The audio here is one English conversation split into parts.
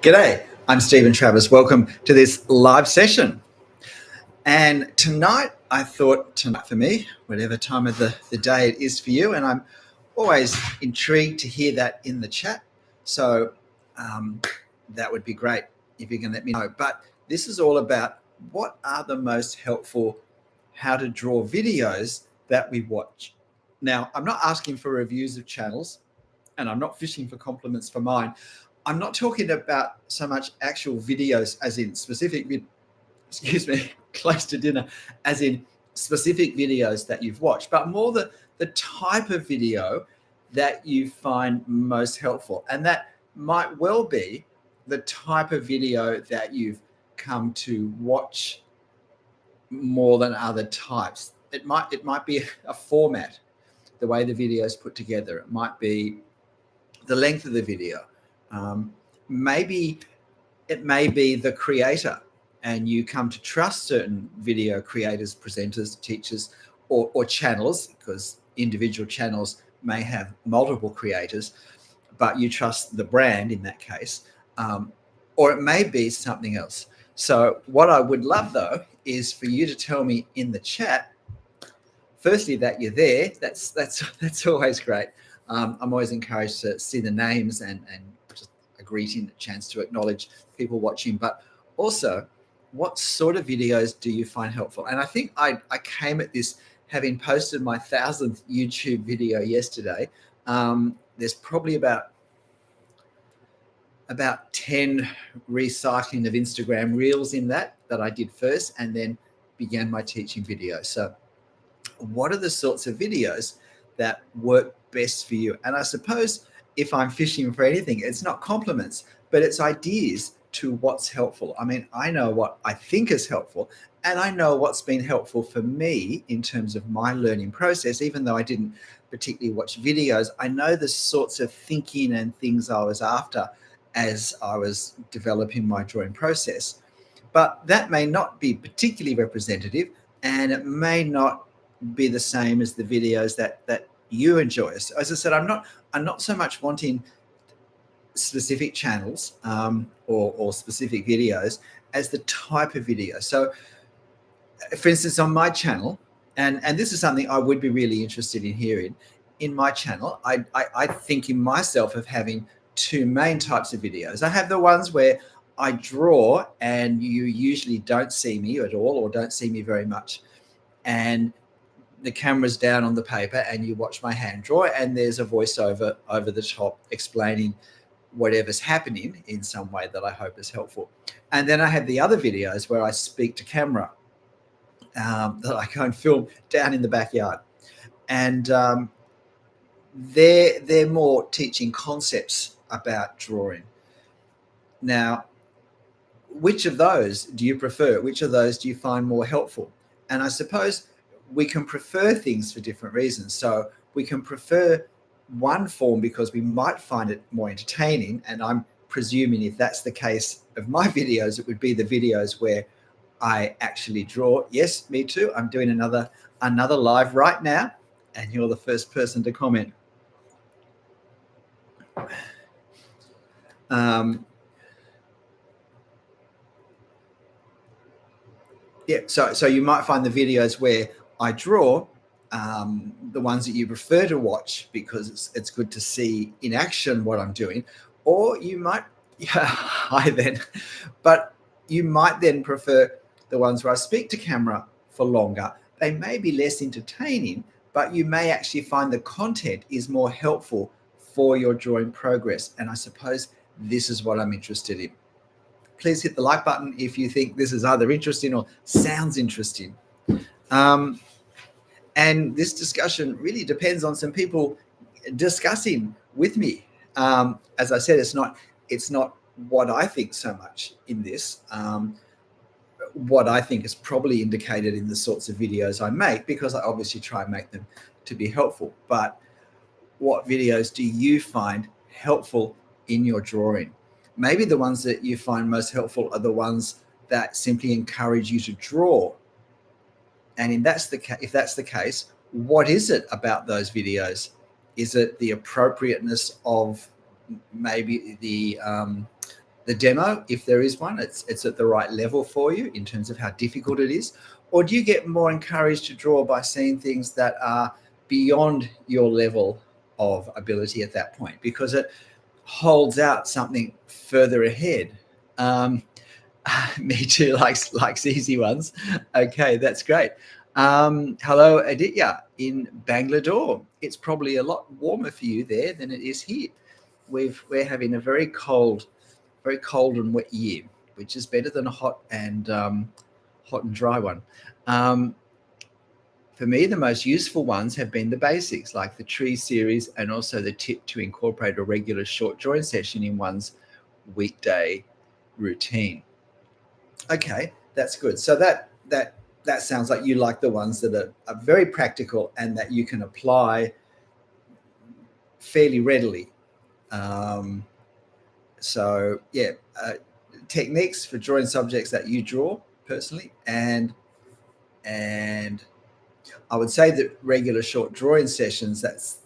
G'day, I'm Stephen Travers. Welcome to this live session. And tonight, I thought tonight for me, whatever time of the day it is for you, and I'm always intrigued to hear that in the chat. So that would be great if you can let me know. But this is all about what are the most helpful how to draw videos that we watch. Now, I'm not asking for reviews of channels, and I'm not fishing for compliments for mine. I'm not talking about so much actual videos as in specific, close to dinner, as in specific videos that you've watched, but more the type of video that you find most helpful. And that might well be the type of video that you've come to watch more than other types. It might be a format, the way the video is put together. It might be the length of the video. Maybe it may be the creator, and you come to trust certain video creators, presenters, teachers, or channels, because individual channels may have multiple creators, but you trust the brand in that case. Or it may be something else. So what I would love, though, is for you to tell me in the chat, firstly, that you're there. That's always great. I'm always encouraged to see the names and just a greeting, a chance to acknowledge people watching, but also what sort of videos do you find helpful? And I think I came at this having posted my 1,000th YouTube video yesterday. There's probably about 10 recycling of Instagram reels in that I did first, and then began my teaching video. So what are the sorts of videos that work best for you? And I suppose if I'm fishing for anything, it's not compliments, but it's ideas to what's helpful. I mean, I know what I think is helpful, and I know what's been helpful for me in terms of my learning process. Even though I didn't particularly watch videos, I know the sorts of thinking and things I was after as I was developing my drawing process. But that may not be particularly representative, and it may not be the same as the videos that you enjoy. So as I said, I'm not so much wanting specific channels or specific videos as the type of video. So for instance, on my channel, and this is something I would be really interested in hearing, in my channel, I think in myself of having two main types of videos. I have the ones where I draw and you usually don't see me at all or don't see me very much, and the camera's down on the paper and you watch my hand draw, and there's a voiceover over the top explaining whatever's happening in some way that I hope is helpful. And then I have the other videos where I speak to camera, that I go and film down in the backyard. And they're more teaching concepts about drawing. Now, which of those do you prefer? Which of those do you find more helpful? And I suppose we can prefer things for different reasons. So we can prefer one form because we might find it more entertaining. And I'm presuming if that's the case of my videos, it would be the videos where I actually draw. Yes, me too. I'm doing another live right now, and you're the first person to comment. Yeah, so you might find the videos where I draw the ones that you prefer to watch because it's good to see in action what I'm doing, or you might, but you might then prefer the ones where I speak to camera for longer. They may be less entertaining, but you may actually find the content is more helpful for your drawing progress. And I suppose this is what I'm interested in. Please hit the like button if you think this is either interesting or sounds interesting. And this discussion really depends on some people discussing with me. As I said, it's not what I think so much in this. What I think is probably indicated in the sorts of videos I make, because I obviously try and make them to be helpful. But what videos do you find helpful in your drawing? Maybe the ones that you find most helpful are the ones that simply encourage you to draw. And if that's the case, what is it about those videos? Is it the appropriateness of maybe the the demo, if there is one, it's at the right level for you in terms of how difficult it is? Or do you get more encouraged to draw by seeing things that are beyond your level of ability at that point, because it holds out something further ahead? Um, Me too, likes easy ones. Okay, that's great. Hello, Aditya in Bangalore. It's probably a lot warmer for you there than it is here. We're having a very cold and wet year, which is better than a hot and dry one. Um, for me, the most useful ones have been the basics, like the tree series, and also the tip to incorporate a regular short drawing session in one's weekday routine. Okay, that's good. So that sounds like you like the ones that are very practical and that you can apply fairly readily. Um, so yeah, techniques for drawing subjects that you draw personally, and I would say that regular short drawing sessions, that's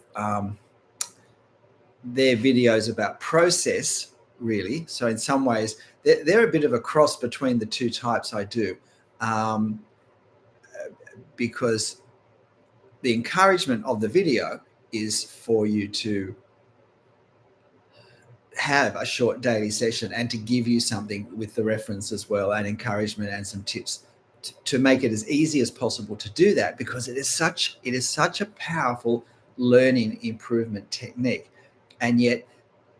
they're videos about process, really. So in some ways, they're a bit of a cross between the two types I do, um, because the encouragement of the video is for you to have a short daily session and to give you something with the reference as well, and encouragement and some tips to make it as easy as possible to do that, because it is such a powerful learning improvement technique. And yet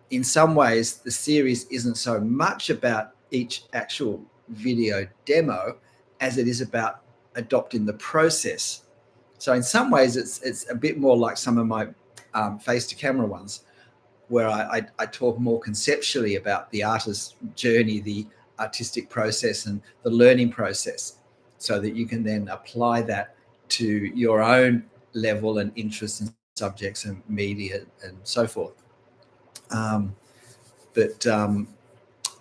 in some ways the series isn't so much about each actual video demo as it is about adopting the process. So in some ways it's a bit more like some of my face to camera ones, where I talk more conceptually about the artist's journey, the artistic process and the learning process, so that you can then apply that to your own level and interests and subjects and media and so forth. Um, but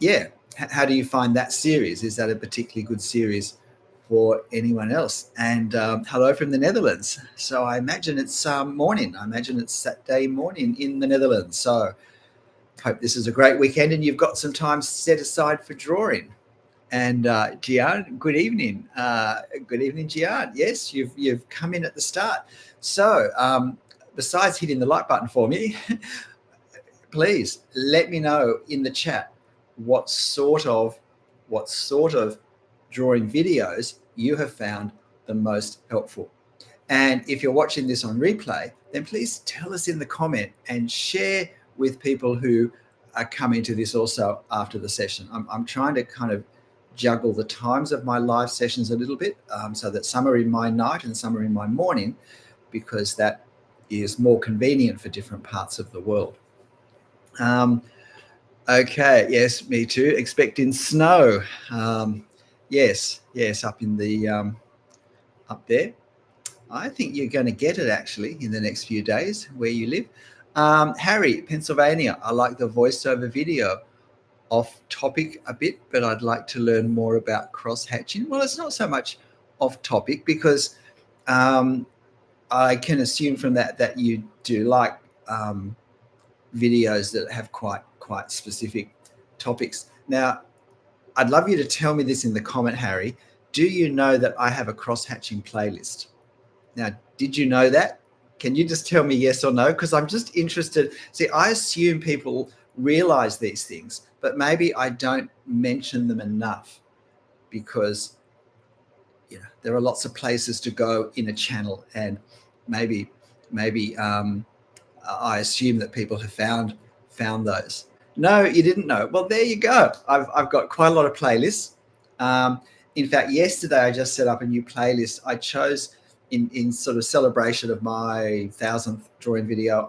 yeah, how do you find that series? Is that a particularly good series for anyone else? And hello from the Netherlands. So I imagine it's morning. I imagine it's Saturday morning in the Netherlands. So hope this is a great weekend and you've got some time set aside for drawing. And Gian, good evening. Good evening, Gian. Yes, you've come in at the start. So besides hitting the like button for me, please let me know in the chat what sort of drawing videos you have found the most helpful. And if you're watching this on replay, then please tell us in the comment and share with people who are coming to this also after the session. I'm trying to kind of juggle the times of my live sessions a little bit, so that some are in my night and some are in my morning, because that is more convenient for different parts of the world. Okay, yes, me too. Expecting snow. Yes, up in the up there. I think you're going to get it actually in the next few days where you live. Harry, Pennsylvania. I like the voiceover video. Off topic a bit, but I'd like to learn more about cross hatching. Well, it's not so much off topic, because I can assume from that you do like videos that have quite specific topics. Now, I'd love you to tell me this in the comment, Harry. Do you know that I have a cross hatching playlist? Now, did you know that? Can you just tell me yes or no? Because I'm just interested. See, I assume people realize these things, but maybe I don't mention them enough, because there are lots of places to go in a channel, and maybe I assume that people have found those. No, you didn't know. Well, there you go. I've got quite a lot of playlists. In fact, yesterday I just set up a new playlist. I chose in sort of celebration of my 1000th drawing video.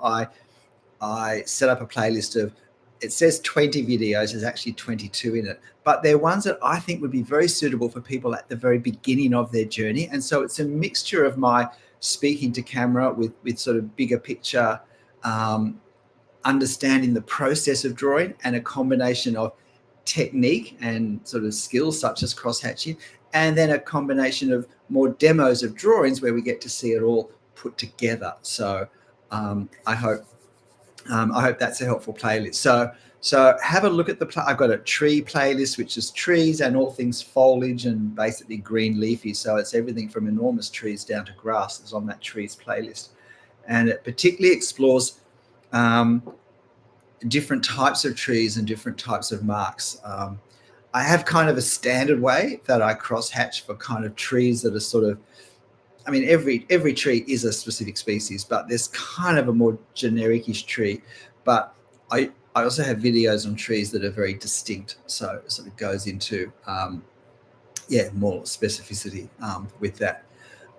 I set up a playlist of, it says 20 videos, there's actually 22 in it, but they're ones that I think would be very suitable for people at the very beginning of their journey. And so it's a mixture of my speaking to camera with sort of bigger picture, understanding the process of drawing, and a combination of technique and sort of skills such as cross hatching, and then a combination of more demos of drawings where we get to see it all put together. So I hope I hope that's a helpful playlist. So have a look at I've got a tree playlist, which is trees and all things foliage and basically green leafy. So it's everything from enormous trees down to grass is on that trees playlist. And it particularly explores different types of trees and different types of marks. I have kind of a standard way that I cross-hatch for kind of trees that are sort of, I mean, every tree is a specific species, but there's kind of a more generic-ish tree. But I also have videos on trees that are very distinct. So it sort of goes into, more specificity with that.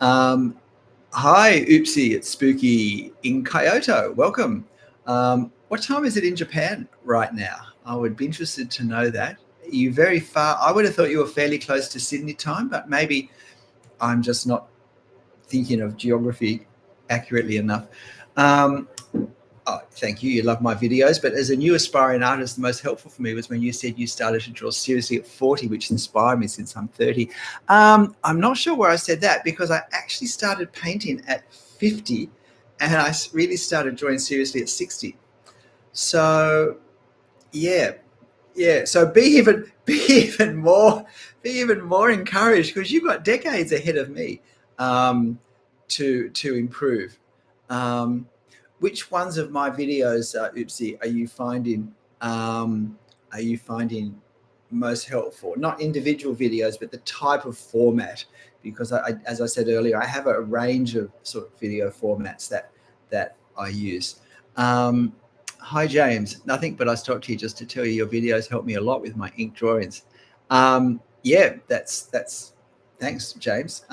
Hi, Oopsie, it's Spooky in Kyoto. Welcome. What time is it in Japan right now? I would be interested to know that. Are you very far? I would have thought you were fairly close to Sydney time, but maybe I'm just not thinking of geography accurately enough. Thank you. You love my videos. But as a new aspiring artist, the most helpful for me was when you said you started to draw seriously at 40, which inspired me since I'm 30. I'm not sure where I said that because I actually started painting at 50 and I really started drawing seriously at 60. So, yeah. So be even more encouraged because you've got decades ahead of me to improve. Which ones of my videos, Oopsie, are you finding most helpful? Not individual videos, but the type of format. Because as I said earlier, I have a range of sort of video formats that I use. Hi, James. Nothing, but I stopped here just to tell you your videos help me a lot with my ink drawings. That's thanks, James.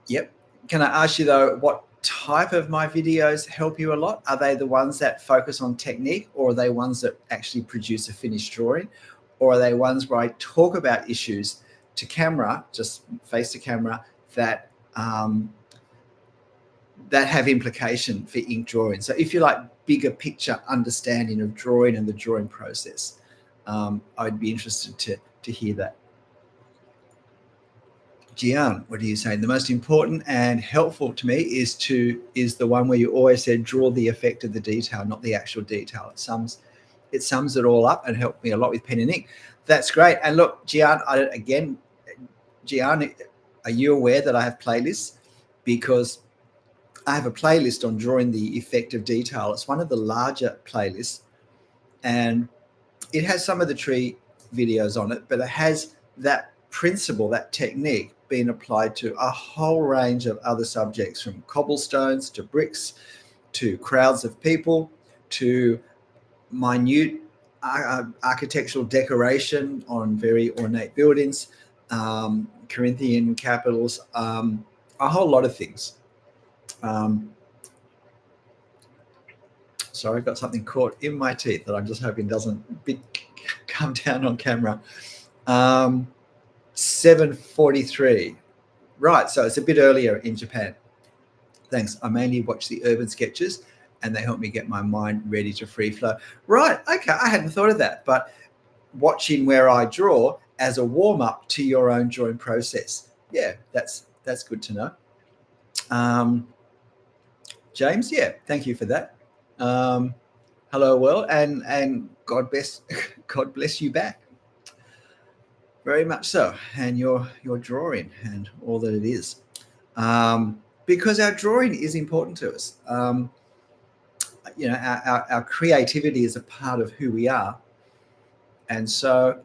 Yep. Can I ask you though, what type of my videos help you a lot? Are they the ones that focus on technique, or are they ones that actually produce a finished drawing, or are they ones where I talk about issues to camera, just face to camera, that that have implication for ink drawing? So if you like bigger picture understanding of drawing and the drawing process, I'd be interested to hear that. Gian, what are you saying? The most important and helpful to me is the one where you always said draw the effect of the detail, not the actual detail. It sums it all up and helped me a lot with pen and ink. That's great. And look, Gian, are you aware that I have playlists? Because I have a playlist on drawing the effect of detail. It's one of the larger playlists, and it has some of the tree videos on it, but it has that principle, that technique being applied to a whole range of other subjects, from cobblestones to bricks to crowds of people to minute architectural decoration on very ornate buildings, Corinthian capitals, a whole lot of things. Sorry, I've got something caught in my teeth that I'm just hoping doesn't come down on camera. 7:43. Right, so it's a bit earlier in Japan. Thanks. I mainly watch the urban sketches and they help me get my mind ready to free flow. Right, okay, I hadn't thought of that, but watching where I draw as a warm-up to your own drawing process. Yeah, that's good to know. James, yeah, thank you for that. Hello, world, and God bless you back. Very much so, and your drawing and all that it is, because our drawing is important to us. Our creativity is a part of who we are, and so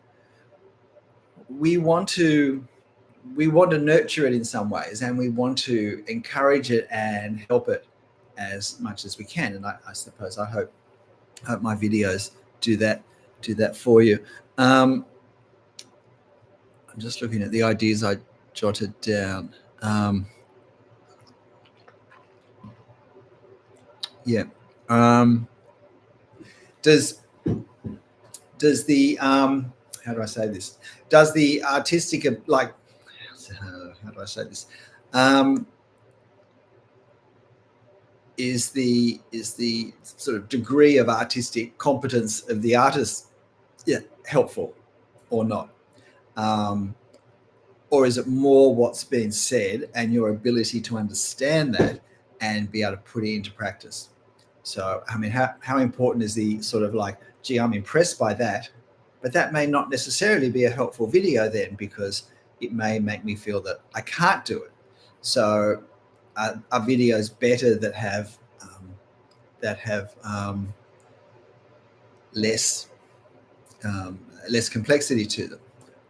we want to nurture it in some ways, and we want to encourage it and help it as much as we can. And I suppose I hope my videos do that for you. I'm just looking at the ideas I jotted down. Does the how do I say this? Does the artistic how do I say this? Is the sort of degree of artistic competence of the artist helpful or not? Or is it more what's been said and your ability to understand that and be able to put it into practice? So, I mean, how important is the sort of like, gee, I'm impressed by that, but that may not necessarily be a helpful video then, because it may make me feel that I can't do it. So, are videos better that have less less complexity to them,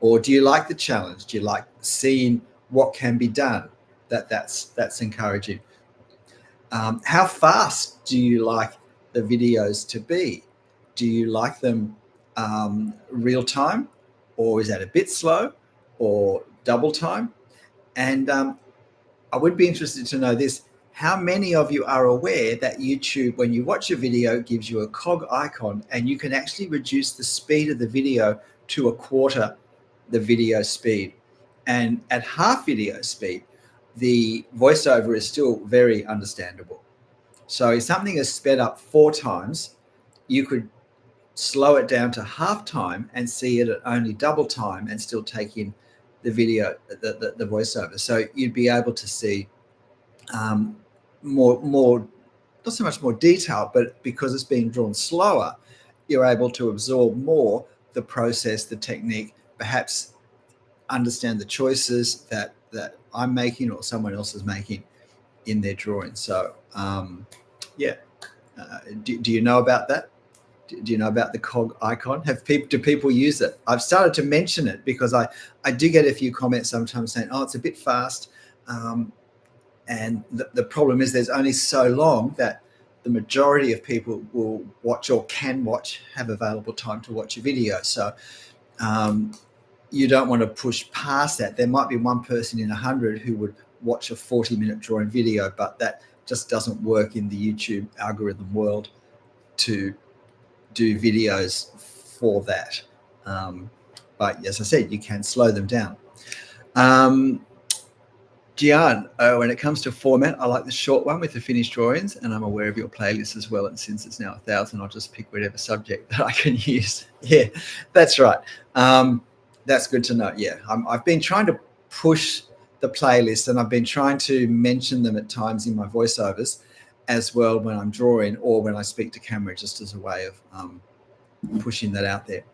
or do you like the challenge? Do you like seeing what can be done? That's encouraging. How fast do you like the videos to be? Do you like them real time, or is that a bit slow, or double time? And I would be interested to know this. How many of you are aware that YouTube, when you watch a video, gives you a cog icon, and you can actually reduce the speed of the video to a quarter the video speed? And at half video speed, the voiceover is still very understandable. So if something is sped up 4 times, you could slow it down to half time and see it at only double time and still take in the video, the voiceover. So you'd be able to see more, not so much more detail, but because it's being drawn slower, you're able to absorb more the process, the technique, perhaps understand the choices that I'm making or someone else is making in their drawing. So yeah, do you know about that? Do you know about the cog icon? Do people use it? I've started to mention it because I do get a few comments sometimes saying, oh, it's a bit fast. And the problem is there's only so long that the majority of people will watch or can watch, have available time to watch a video. So you don't want to push past that. There might be one person in 100 who would watch a 40-minute drawing video, but that just doesn't work in the YouTube algorithm world to do videos for that. But as I said, you can slow them down. Gian, when it comes to format, I like the short one with the finished drawings, and I'm aware of your playlist as well. And since it's now 1,000, I'll just pick whatever subject that I can use. Yeah, that's right. That's good to know. Yeah, I've been trying to push the playlist, and I've been trying to mention them at times in my voiceovers as well when I'm drawing or when I speak to camera, just as a way of pushing that out there.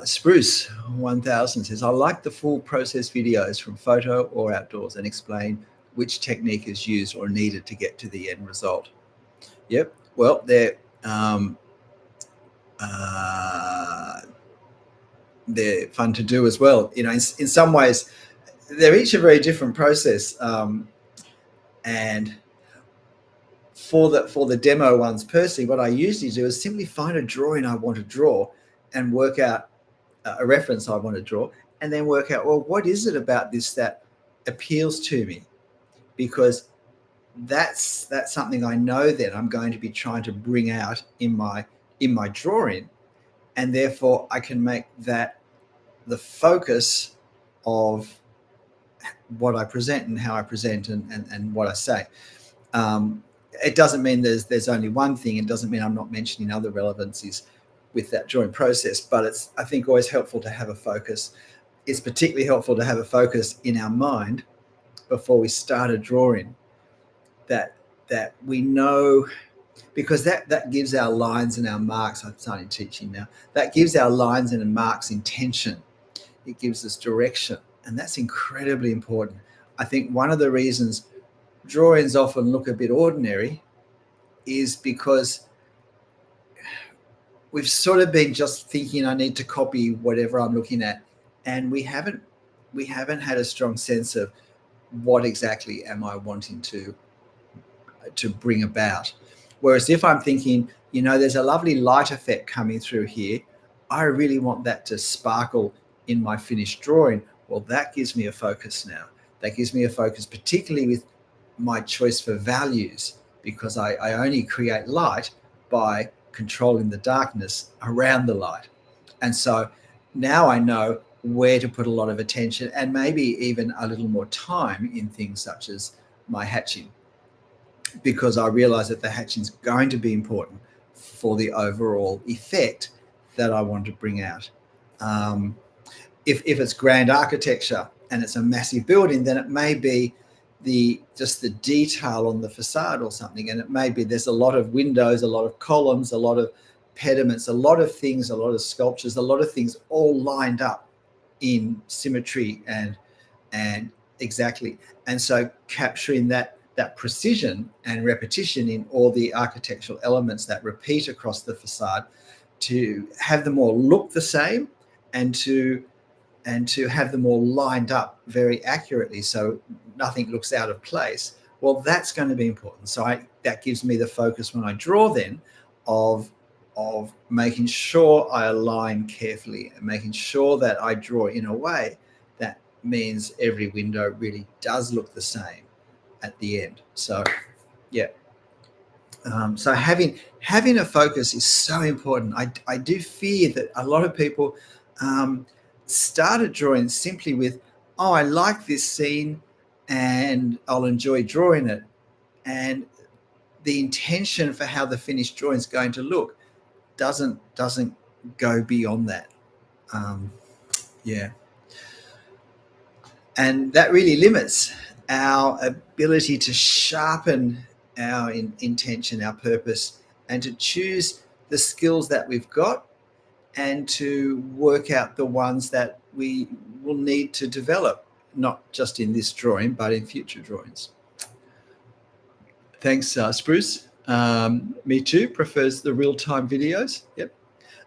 Spruce 1000 says, I like the full process videos from photo or outdoors and explain which technique is used or needed to get to the end result. Yep. Well, they're fun to do as well. You know, in some ways, they're each a very different process. And for the demo ones, personally, what I usually do is simply find a drawing I want to draw and work out a reference I want to draw, and then work out, well, what is it about this that appeals to me? Because that's something I know that I'm going to be trying to bring out in my drawing, and therefore I can make that the focus of what I present and how I present and what I say. It doesn't mean there's only one thing. It doesn't mean I'm not mentioning other relevancies with that drawing process, but it's, I think, always helpful to have a focus. It's particularly helpful to have a focus in our mind before we start a drawing, that we know, because that gives our lines and our marks. I'm starting teaching now. That gives our lines and marks intention. It gives us direction, and that's incredibly important. I think one of the reasons drawings often look a bit ordinary is because we've sort of been just thinking I need to copy whatever I'm looking at, and we haven't had a strong sense of what exactly am I wanting to bring about. Whereas if I'm thinking, you know, there's a lovely light effect coming through here, I really want that to sparkle in my finished drawing. Well, that gives me a focus now. That gives me a focus, particularly with my choice for values, because I only create light by controlling the darkness around the light. And so now I know where to put a lot of attention and maybe even a little more time in things such as my hatching, because I realize that the hatching is going to be important for the overall effect that I want to bring out. If it's grand architecture and it's a massive building, then it may be just the detail on the facade or something, and it may be there's a lot of windows, a lot of columns, a lot of pediments, a lot of things, a lot of sculptures, a lot of things all lined up in symmetry and exactly. And so capturing that precision and repetition in all the architectural elements that repeat across the facade, to have them all look the same and to have them all lined up very accurately so nothing looks out of place, well, that's going to be important. So that gives me the focus when I draw then of making sure I align carefully and making sure that I draw in a way that means every window really does look the same at the end. So yeah. So having a focus is so important. I do fear that a lot of people started drawing simply with, oh, I like this scene and I'll enjoy drawing it. And the intention for how the finished drawing is going to look doesn't go beyond that. Yeah. And that really limits our ability to sharpen our intention, our purpose, and to choose the skills that we've got and to work out the ones that we will need to develop, not just in this drawing, but in future drawings. Thanks, Spruce. Me too, prefers the real-time videos. Yep.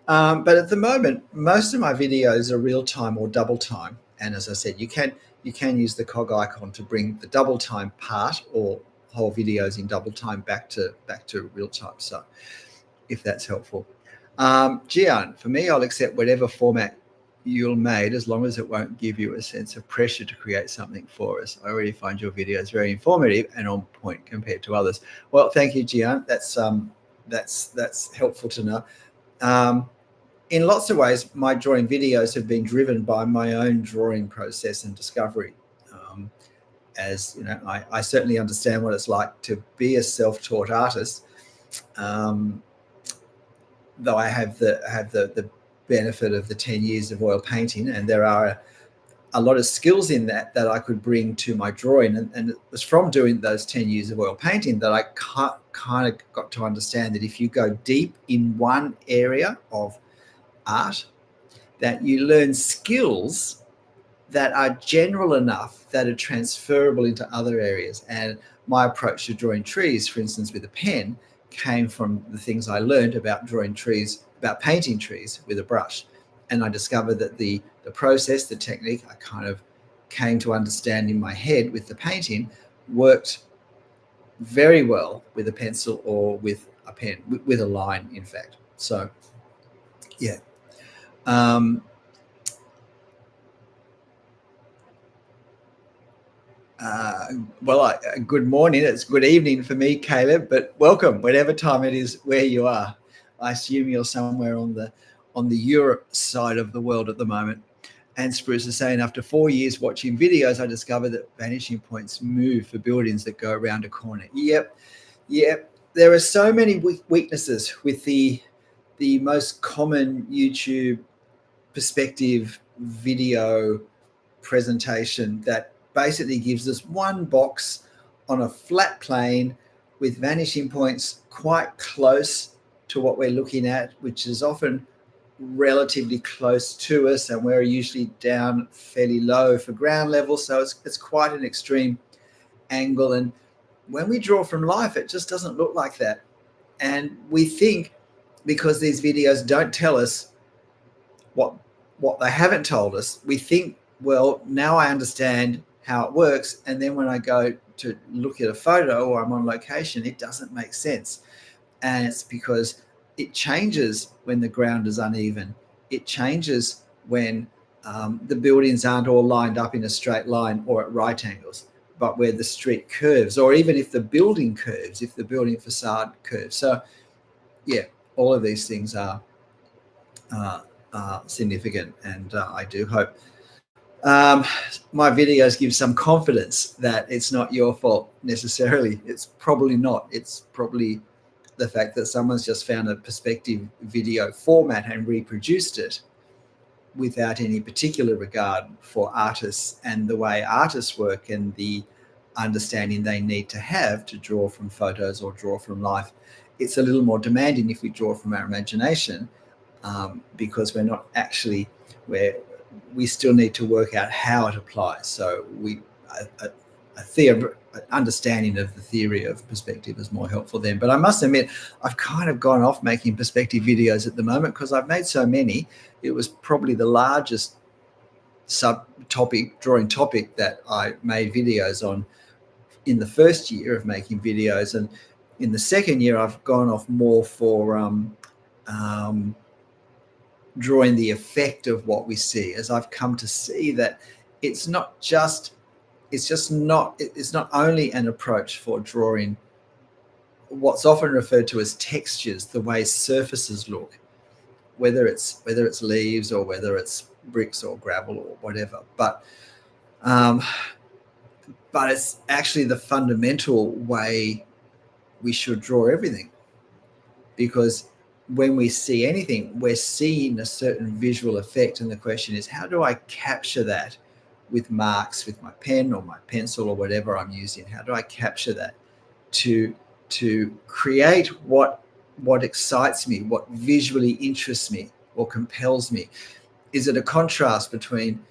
But at the moment, most of my videos are real-time or double-time. And as I said, you can use the cog icon to bring the double-time part or whole videos in double-time back to real-time. So if that's helpful. Gian, for me, I'll accept whatever format you'll made as long as it won't give you a sense of pressure to create something for us. I already find your videos very informative and on point compared to others. Well, thank you, Gian. That's helpful to know. In lots of ways, my drawing videos have been driven by my own drawing process and discovery. As you know, I certainly understand what it's like to be a self-taught artist, though I have the benefit of the 10 years of oil painting, and there are a lot of skills in that I could bring to my drawing. And it was from doing those 10 years of oil painting that I kind of got to understand that if you go deep in one area of art, that you learn skills that are general enough that are transferable into other areas. And my approach to drawing trees, for instance, with a pen, came from the things I learned about drawing trees, about painting trees with a brush. And I discovered that the process, the technique, I kind of came to understand in my head with the painting worked very well with a pencil or with a pen, with a line, in fact. So, yeah. Good morning. It's good evening for me, Caleb, but welcome, whatever time it is where you are. I assume you're somewhere on the Europe side of the world at the moment. And Spruce is saying, after 4 years watching videos, I discovered that vanishing points move for buildings that go around a corner. Yep. There are so many weaknesses with the most common YouTube perspective video presentation that basically gives us one box on a flat plane with vanishing points quite close to what we're looking at, which is often relatively close to us, and we're usually down fairly low for ground level, so it's quite an extreme angle. And when we draw from life, it just doesn't look like that. And we think, because these videos don't tell us what they haven't told us, we think, well, now I understand how it works. And then when I go to look at a photo or I'm on location, it doesn't make sense. And it's because it changes when the ground is uneven. It changes when the buildings aren't all lined up in a straight line or at right angles, but where the street curves, or even if the building curves, if the building facade curves. So, yeah, all of these things are significant, and I do hope my videos give some confidence that it's not your fault necessarily. It's probably not. It's probably the fact that someone's just found a perspective video format and reproduced it without any particular regard for artists and the way artists work and the understanding they need to have to draw from photos or draw from life. It's a little more demanding if we draw from our imagination, because we're not actually where we still need to work out how it applies. So an understanding of the theory of perspective is more helpful then. But I must admit, I've kind of gone off making perspective videos at the moment because I've made so many. It was probably the largest drawing topic that I made videos on in the first year of making videos, and in the second year I've gone off more for drawing the effect of what we see, as I've come to see that it's not only an approach for drawing what's often referred to as textures, the way surfaces look, whether it's leaves or whether it's bricks or gravel or whatever, but it's actually the fundamental way we should draw everything, because when we see anything, we're seeing a certain visual effect, and the question is, how do I capture that with marks, with my pen or my pencil or whatever I'm using? How do I capture that to create what excites me, what visually interests me or compels me? Is it a contrast between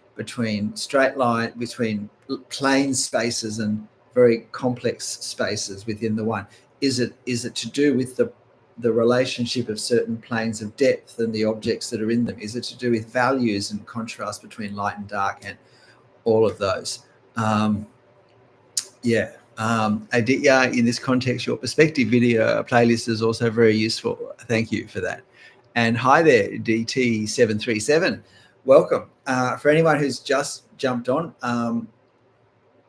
straight line, between plane spaces and very complex spaces within the one? Is it to do with the relationship of certain planes of depth and the objects that are in them? Is it to do with values and contrast between light and dark and all of those? Aditya, in this context, your perspective video playlist is also very useful. Thank you for that. And hi there, DT737. Welcome. For anyone who's just jumped on,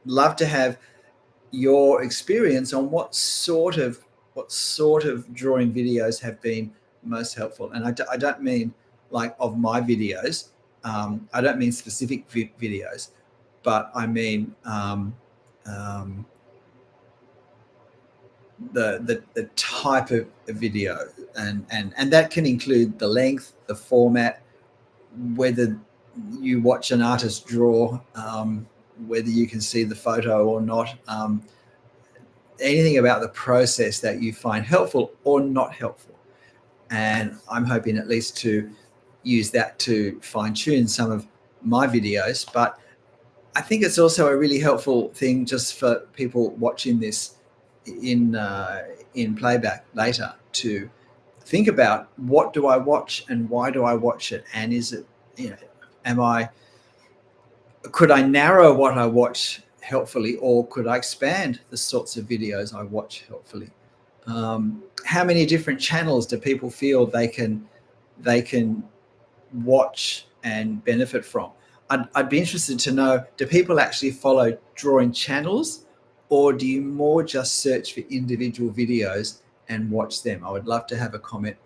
love to have your experience on what sort of drawing videos have been most helpful. And I don't mean like of my videos. I don't mean specific videos, but I mean the type of video, and that can include the length, the format, whether you watch an artist draw, whether you can see the photo or not, anything about the process that you find helpful or not helpful. And I'm hoping at least to use that to fine tune some of my videos. But I think it's also a really helpful thing just for people watching this in playback later to think about, what do I watch and why do I watch it? And is it, could I narrow what I watch helpfully, or could I expand the sorts of videos I watch helpfully? How many different channels do people feel they can watch and benefit from? I'd be interested to know, do people actually follow drawing channels, or do you more just search for individual videos and watch them? I would love to have a comment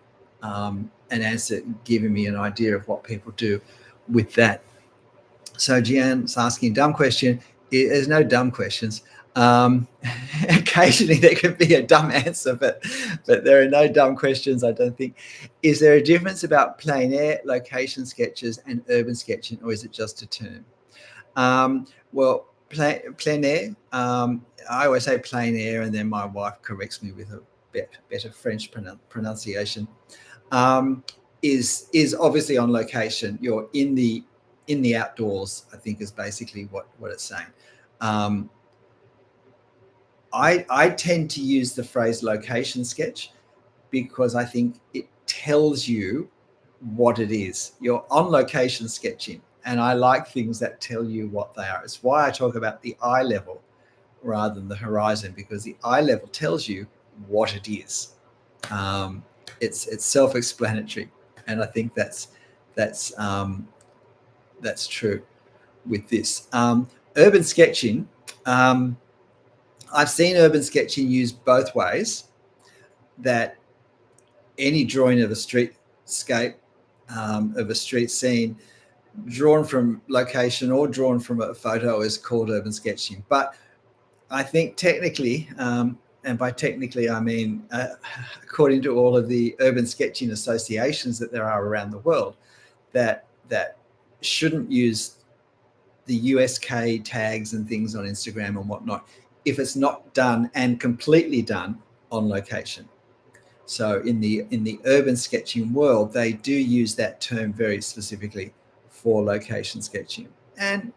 and answer, giving me an idea of what people do with that. So Gian's asking, dumb question. There's no dumb questions. Occasionally there can be a dumb answer, but there are no dumb questions, I don't think. Is there a difference about plein air, location sketches, and urban sketching, or is it just a term? Well, plein air, I always say plein air, and then my wife corrects me with a better French pronunciation, is obviously on location. You're in the outdoors, I think, is basically what it's saying. I tend to use the phrase location sketch because I think it tells you what it is. You're on location sketching, and I like things that tell you what they are. It's why I talk about the eye level rather than the horizon, because the eye level tells you what it is. It's self-explanatory, and I think that's true with this. Urban sketching, I've seen urban sketching used both ways, that any drawing of a streetscape, of a street scene, drawn from location or drawn from a photo, is called urban sketching. But I think technically, and by technically I mean according to all of the urban sketching associations that there are around the world, that shouldn't use the USK tags and things on Instagram and whatnot. if it's not done and completely done on location. So in the urban sketching world, they do use that term very specifically for location sketching, and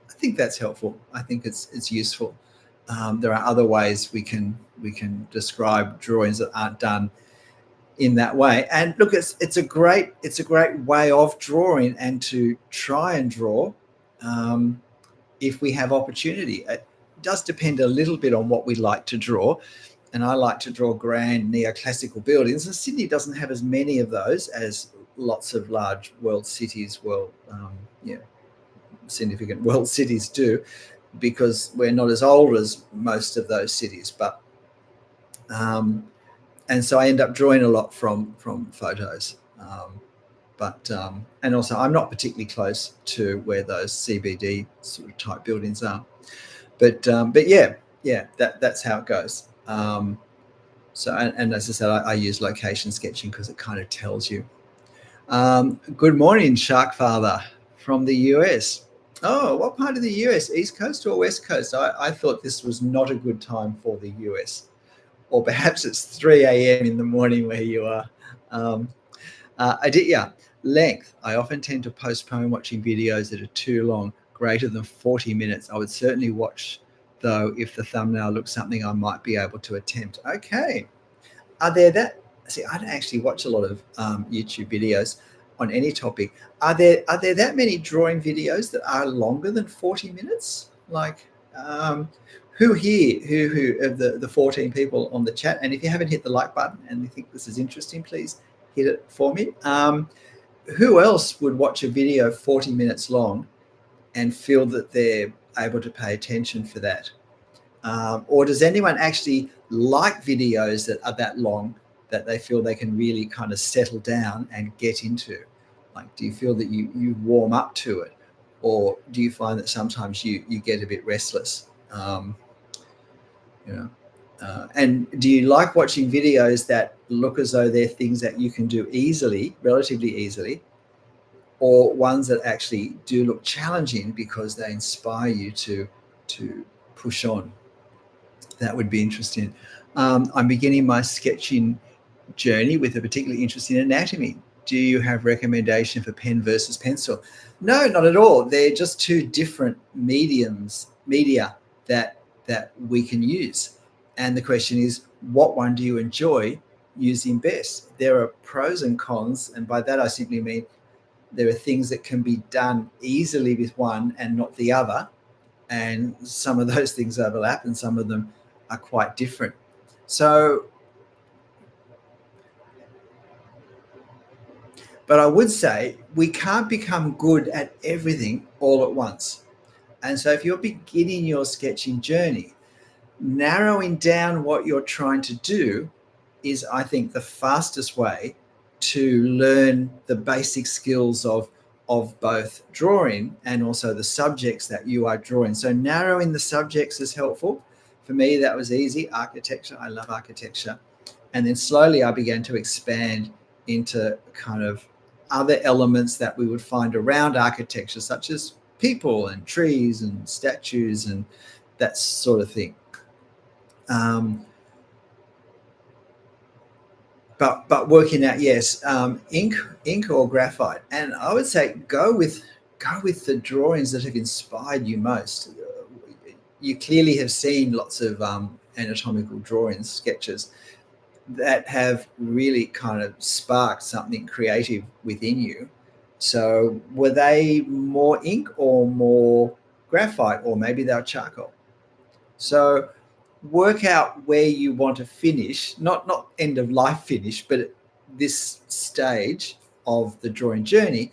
I think that's helpful. I think it's useful. There are other ways we can describe drawings that aren't done in that way. And look, it's a great way of drawing and to try and draw if we have opportunity. It does depend a little bit on what we like to draw. And I like to draw grand neoclassical buildings. And Sydney doesn't have as many of those as lots of large world cities, significant world cities do, because we're not as old as most of those cities. But and so I end up drawing a lot from photos. And also I'm not particularly close to where those CBD sort of type buildings are. But that's how it goes. So as I said, I use location sketching because it kind of tells you. Good morning, Shark Father from the US. Oh, what part of the US? East Coast or West Coast? I thought this was not a good time for the US. Or perhaps it's 3 a.m. in the morning where you are. Aditya, length. I often tend to postpone watching videos that are too long, greater than 40 minutes. I would certainly watch, though, if the thumbnail looks something I might be able to attempt. Okay. I don't actually watch a lot of YouTube videos on any topic. Are there that many drawing videos that are longer than 40 minutes? Like, who here, who of the 14 people on the chat, and if you haven't hit the like button and you think this is interesting, please hit it for me. Who else would watch a video 40 minutes long and feel that they're able to pay attention for that? Or does anyone actually like videos that are that long that they feel they can really kind of settle down and get into? Like, do you feel that you warm up to it? Or do you find that sometimes you get a bit restless? And do you like watching videos that look as though they're things that you can do easily, relatively easily, or ones that actually do look challenging because they inspire you to push on? That would be interesting. I'm beginning my sketching journey with a particular interest in anatomy. Do you have recommendation for pen versus pencil? No, not at all. They're just two different media that we can use. And the question is, what one do you enjoy using best? There are pros and cons, and by that I simply mean there are things that can be done easily with one and not the other, and some of those things overlap and some of them are quite different. So, but I would say we can't become good at everything all at once. And so if you're beginning your sketching journey, narrowing down what you're trying to do is, I think, the fastest way to learn the basic skills of both drawing and also the subjects that you are drawing. So narrowing the subjects is helpful. For me, that was easy. Architecture, I love architecture. And then slowly I began to expand into kind of other elements that we would find around architecture, such as people and trees and statues and that sort of thing. But working out, yes, ink or graphite. And I would say go with the drawings that have inspired you most. You clearly have seen lots of anatomical drawings, sketches that have really kind of sparked something creative within you. So were they more ink or more graphite, or maybe they're charcoal? So work out where you want to finish, not end of life finish, but at this stage of the drawing journey,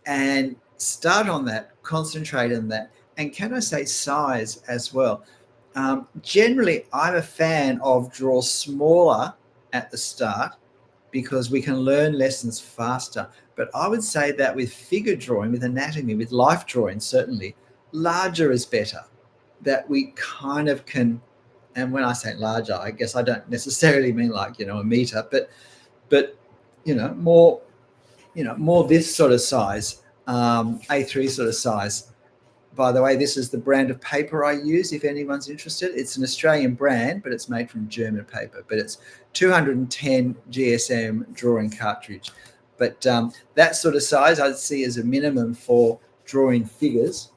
and start on that, concentrate on that. And can I say size as well? Generally, I'm a fan of draw smaller at the start because we can learn lessons faster. But I would say that with figure drawing, with anatomy, with life drawing, certainly, larger is better. That we kind of can, and when I say larger, I guess I don't necessarily mean like, a meter, but more this sort of size, A3 sort of size, by the way, this is the brand of paper I use, if anyone's interested. It's an Australian brand, but it's made from German paper. But it's 210 GSM drawing cartridge. But that sort of size I'd see as a minimum for drawing figures,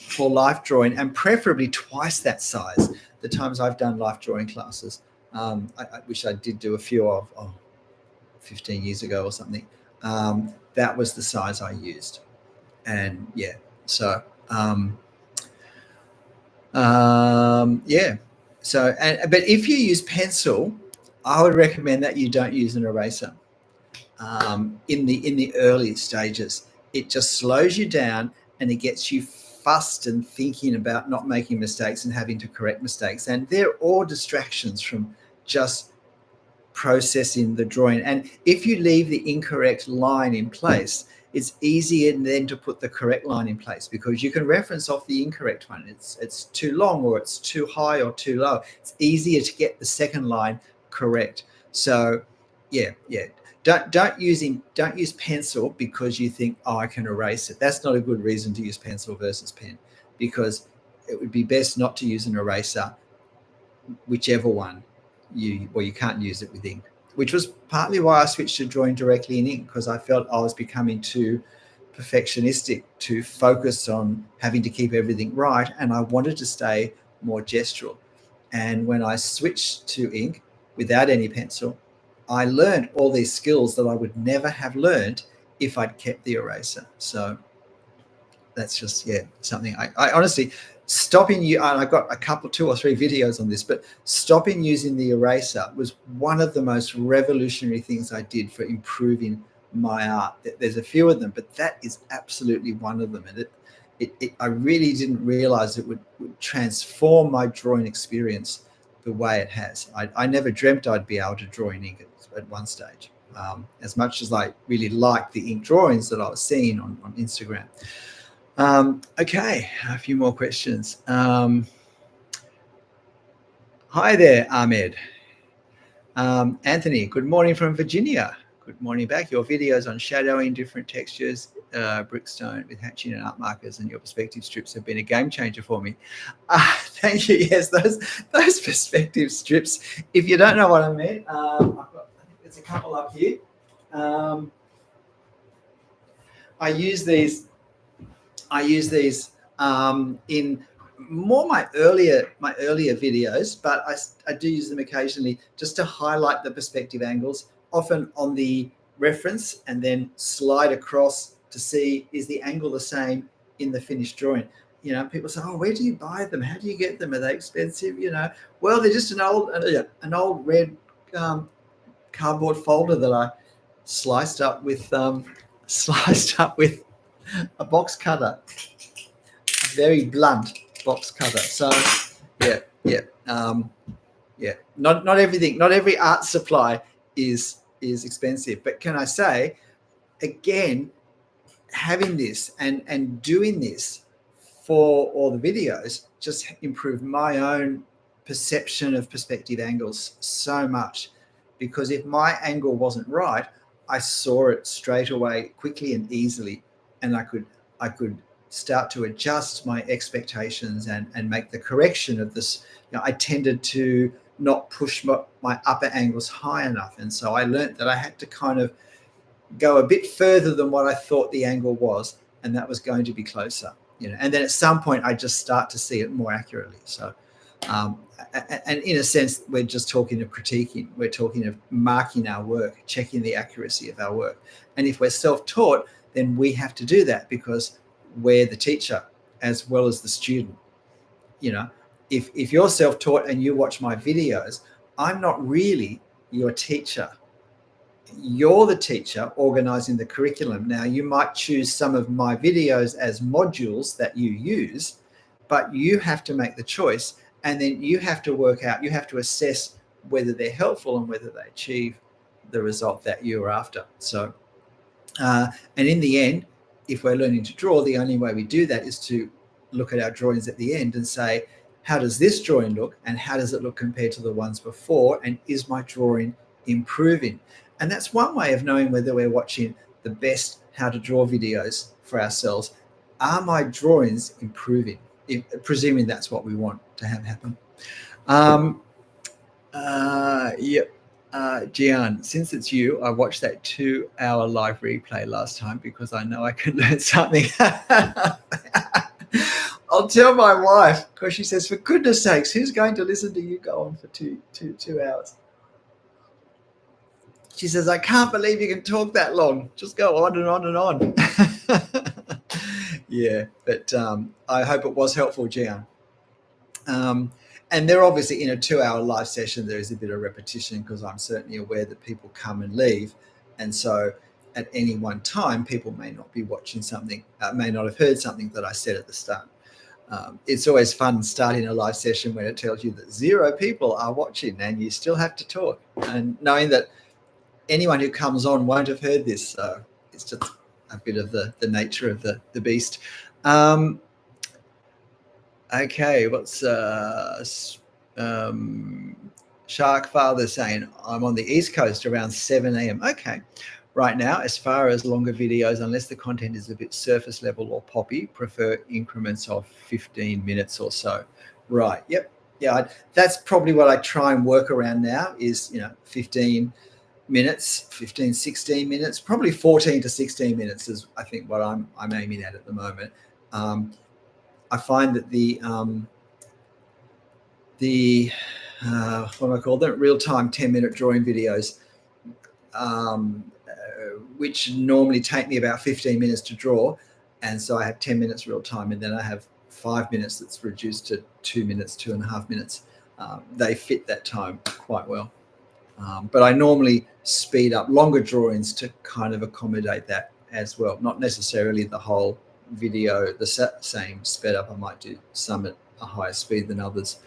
for life drawing, and preferably twice that size. The times I've done life drawing classes, which I did do a few of 15 years ago or something, that was the size I used. And yeah, so yeah. So, but if you use pencil, I would recommend that you don't use an eraser in the early stages. It just slows you down and it gets you fussed and thinking about not making mistakes and having to correct mistakes. And they're all distractions from just processing the drawing. And if you leave the incorrect line in place, it's easier then to put the correct line in place, because you can reference off the incorrect one. It's too long, or it's too high or too low. It's easier to get the second line correct. So yeah. Don't use pencil because you think, oh, I can erase it. That's not a good reason to use pencil versus pen, because it would be best not to use an eraser, whichever one you can't use it with ink, which was partly why I switched to drawing directly in ink, because I felt I was becoming too perfectionistic, to focus on having to keep everything right, and I wanted to stay more gestural. And when I switched to ink without any pencil, I learned all these skills that I would never have learned if I'd kept the eraser. So that's just, something I honestly, stopping you, and I've got a couple, 2 or 3 videos on this, but stopping using the eraser was one of the most revolutionary things I did for improving my art. There's a few of them, but that is absolutely one of them. And I really didn't realize it would transform my drawing experience the way it has. I never dreamt I'd be able to draw in ink at one stage, as much as I really liked the ink drawings that I was seeing on Instagram. Okay, a few more questions. Hi there, Ahmed. Anthony, good morning from Virginia. Good morning back. Your videos on shadowing, different textures, brickstone with hatching and art markers, and your perspective strips have been a game changer for me. Thank you. Yes, those perspective strips. If you don't know what I mean, I think there's a couple up here. I use these in more my earlier videos, but I do use them occasionally just to highlight the perspective angles, often on the reference, and then slide across to see, is the angle the same in the finished drawing. You know, people say, oh, where do you buy them? How do you get them? Are they expensive? You know, well, they're just an old red cardboard folder that I sliced up with a box cutter, a very blunt box cutter. So not everything, not every art supply is expensive. But can I say, again, having this and doing this for all the videos just improved my own perception of perspective angles so much, because if my angle wasn't right, I saw it straight away, quickly and easily, and I could start to adjust my expectations and make the correction of this. You know, I tended to not push my upper angles high enough, and so I learned that I had to kind of go a bit further than what I thought the angle was, and that was going to be closer. You know, and then at some point I just start to see it more accurately. So, and in a sense, we're just talking of critiquing. We're talking of marking our work, checking the accuracy of our work. And if we're self-taught, then we have to do that, because we're the teacher as well as the student. You know, if you're self-taught and you watch my videos, I'm not really your teacher. You're the teacher organizing the curriculum. Now, you might choose some of my videos as modules that you use, but you have to make the choice, and then you have to work out, you have to assess whether they're helpful and whether they achieve the result that you're after. So, and in the end, if we're learning to draw, the only way we do that is to look at our drawings at the end and say, how does this drawing look, and how does it look compared to the ones before, and is my drawing improving? And that's one way of knowing whether we're watching the best how to draw videos for ourselves. are my drawings improving? Presuming that's what we want to have happen. Yep. Gian, since it's you, I watched that 2-hour live replay last time because I know I can learn something. I'll tell my wife because she says, for goodness sakes, who's going to listen to you go on for two hours? She says, I can't believe you can talk that long. Just go on and on and on. Yeah, but I hope it was helpful, Gian. And they're obviously in a 2-hour live session, there is a bit of repetition because I'm certainly aware that people come and leave. And so at any one time, people may not be watching something, may not have heard something that I said at the start. It's always fun starting a live session when it tells you that 0 people are watching and you still have to talk. And knowing that anyone who comes on won't have heard this. So it's just a bit of the nature of the beast. Okay, what's Shark Father saying? I'm on the East Coast around 7 a.m. Okay, right now, as far as longer videos, unless the content is a bit surface level or poppy, prefer increments of 15 minutes or so. Right, yep. Yeah, that's probably what I try and work around now is, 15 minutes, 15, 16 minutes, probably 14 to 16 minutes is, I think, what I'm aiming at the moment. I find that the what do I call them? Real-time 10-minute drawing videos, which normally take me about 15 minutes to draw. And so I have 10 minutes real time, and then I have 5 minutes that's reduced to 2 minutes, 2.5 minutes. They fit that time quite well. But I normally speed up longer drawings to kind of accommodate that as well. Not necessarily the whole video the same sped up. I might do some at a higher speed than others.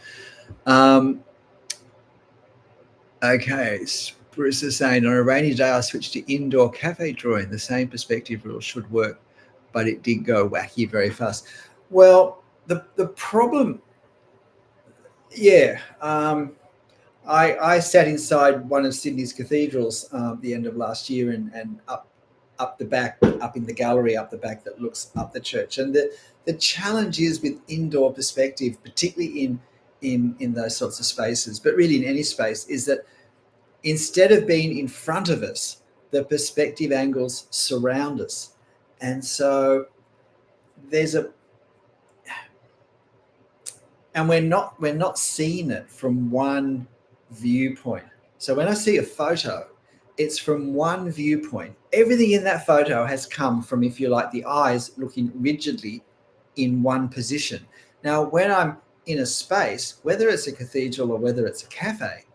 Okay, Bruce is saying, on a rainy day, I switched to indoor cafe drawing. The same perspective rule should work, but it did go wacky very fast. Well, the problem, yeah, I sat inside one of Sydney's cathedrals the end of last year and up the back, up in the gallery, up the back that looks up the church. And the challenge is with indoor perspective, particularly in those sorts of spaces, but really in any space, is that instead of being in front of us, the perspective angles surround us. And so we're not seeing it from one viewpoint. So when I see a photo, it's from one viewpoint. Everything in that photo has come from, if you like, the eyes looking rigidly in one position. Now, when I'm in a space, whether it's a cathedral or whether it's a cafe,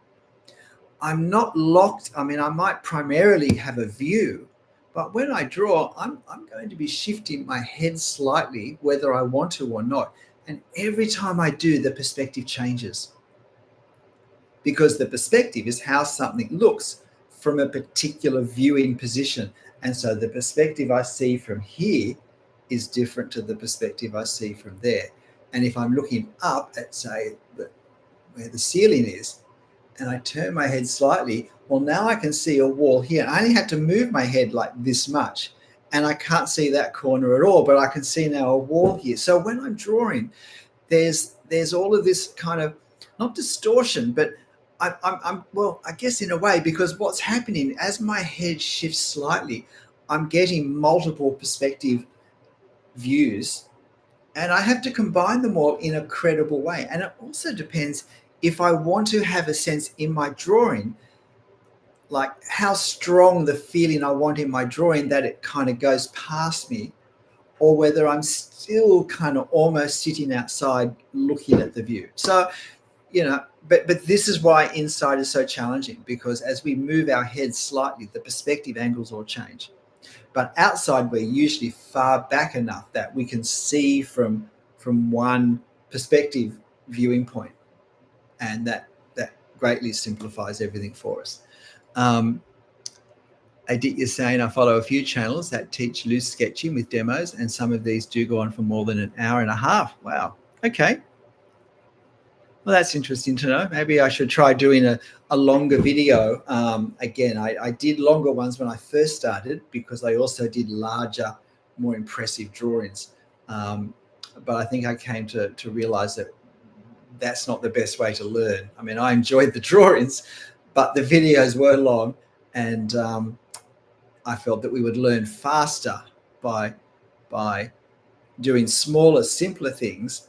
I'm not locked. I mean, I might primarily have a view, but when I draw, I'm going to be shifting my head slightly, whether I want to or not. And every time I do, the perspective changes, because the perspective is how something looks from a particular viewing position. And so the perspective I see from here is different to the perspective I see from there. And if I'm looking up at, say, where the ceiling is, and I turn my head slightly, well, now I can see a wall here. I only had to move my head like this much, and I can't see that corner at all, but I can see now a wall here. So when I'm drawing, there's all of this kind of, not distortion, but I'm well, I guess in a way, because what's happening as my head shifts slightly, I'm getting multiple perspective views, and I have to combine them all in a credible way. And it also depends if I want to have a sense in my drawing, like how strong the feeling I want in my drawing that it kind of goes past me, or whether I'm still kind of almost sitting outside looking at the view. So, but this is why inside is so challenging, because as we move our heads slightly, the perspective angles all change. But outside, we're usually far back enough that we can see from one perspective viewing point, and that greatly simplifies everything for us. Adit is saying, I follow a few channels that teach loose sketching with demos, and some of these do go on for more than an hour and a half. Wow. Okay. Well, that's interesting to know. Maybe I should try doing a longer video. Again, I did longer ones when I first started because I also did larger, more impressive drawings. But I think I came to realize that that's not the best way to learn. I mean, I enjoyed the drawings, but the videos were long, and I felt that we would learn faster by doing smaller, simpler things,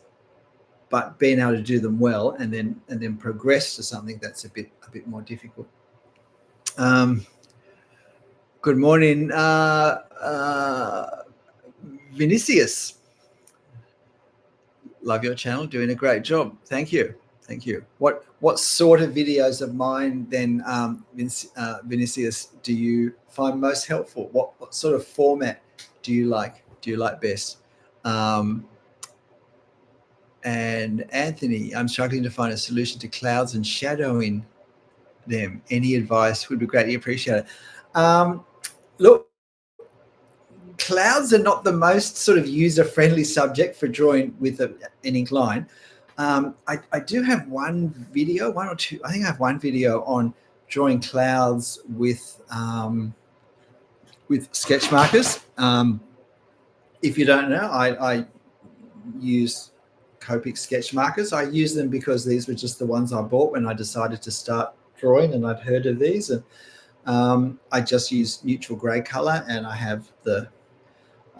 but being able to do them well, and then progress to something that's a bit more difficult. Good morning, Vinicius. Love your channel, doing a great job. Thank you. What sort of videos of mine then, Vinicius, do you find most helpful? What sort of format do you like best? And Anthony, I'm struggling to find a solution to clouds and shadowing them. Any advice would be greatly appreciated. Look, clouds are not the most sort of user-friendly subject for drawing with an ink line. I do have one or two. I think I have one video on drawing clouds with sketch markers. If you don't know, I use Copic sketch markers. I use them because these were just the ones I bought when I decided to start drawing, and I'd heard of these. And I just use neutral grey color, and I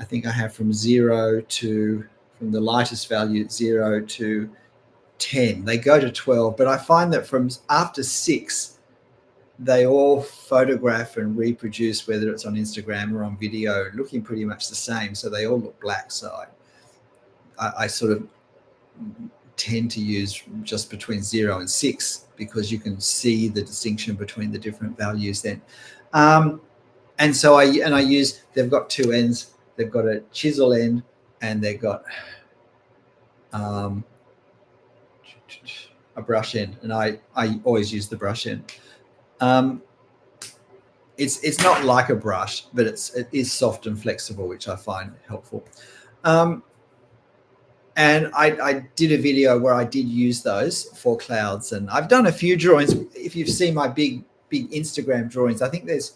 think I have from the lightest value 0 to 10. They go to 12, but I find that from after 6, they all photograph and reproduce, whether it's on Instagram or on video, looking pretty much the same. So they all look black. So I sort of tend to use just between 0 and 6 because you can see the distinction between the different values then. And so they've got two ends. They've got a chisel end, and they've got a brush end, and I always use the brush end. It's not like a brush, but it is soft and flexible, which I find helpful. And I did a video where I did use those for clouds, and I've done a few drawings. If you've seen my big Instagram drawings, I think there's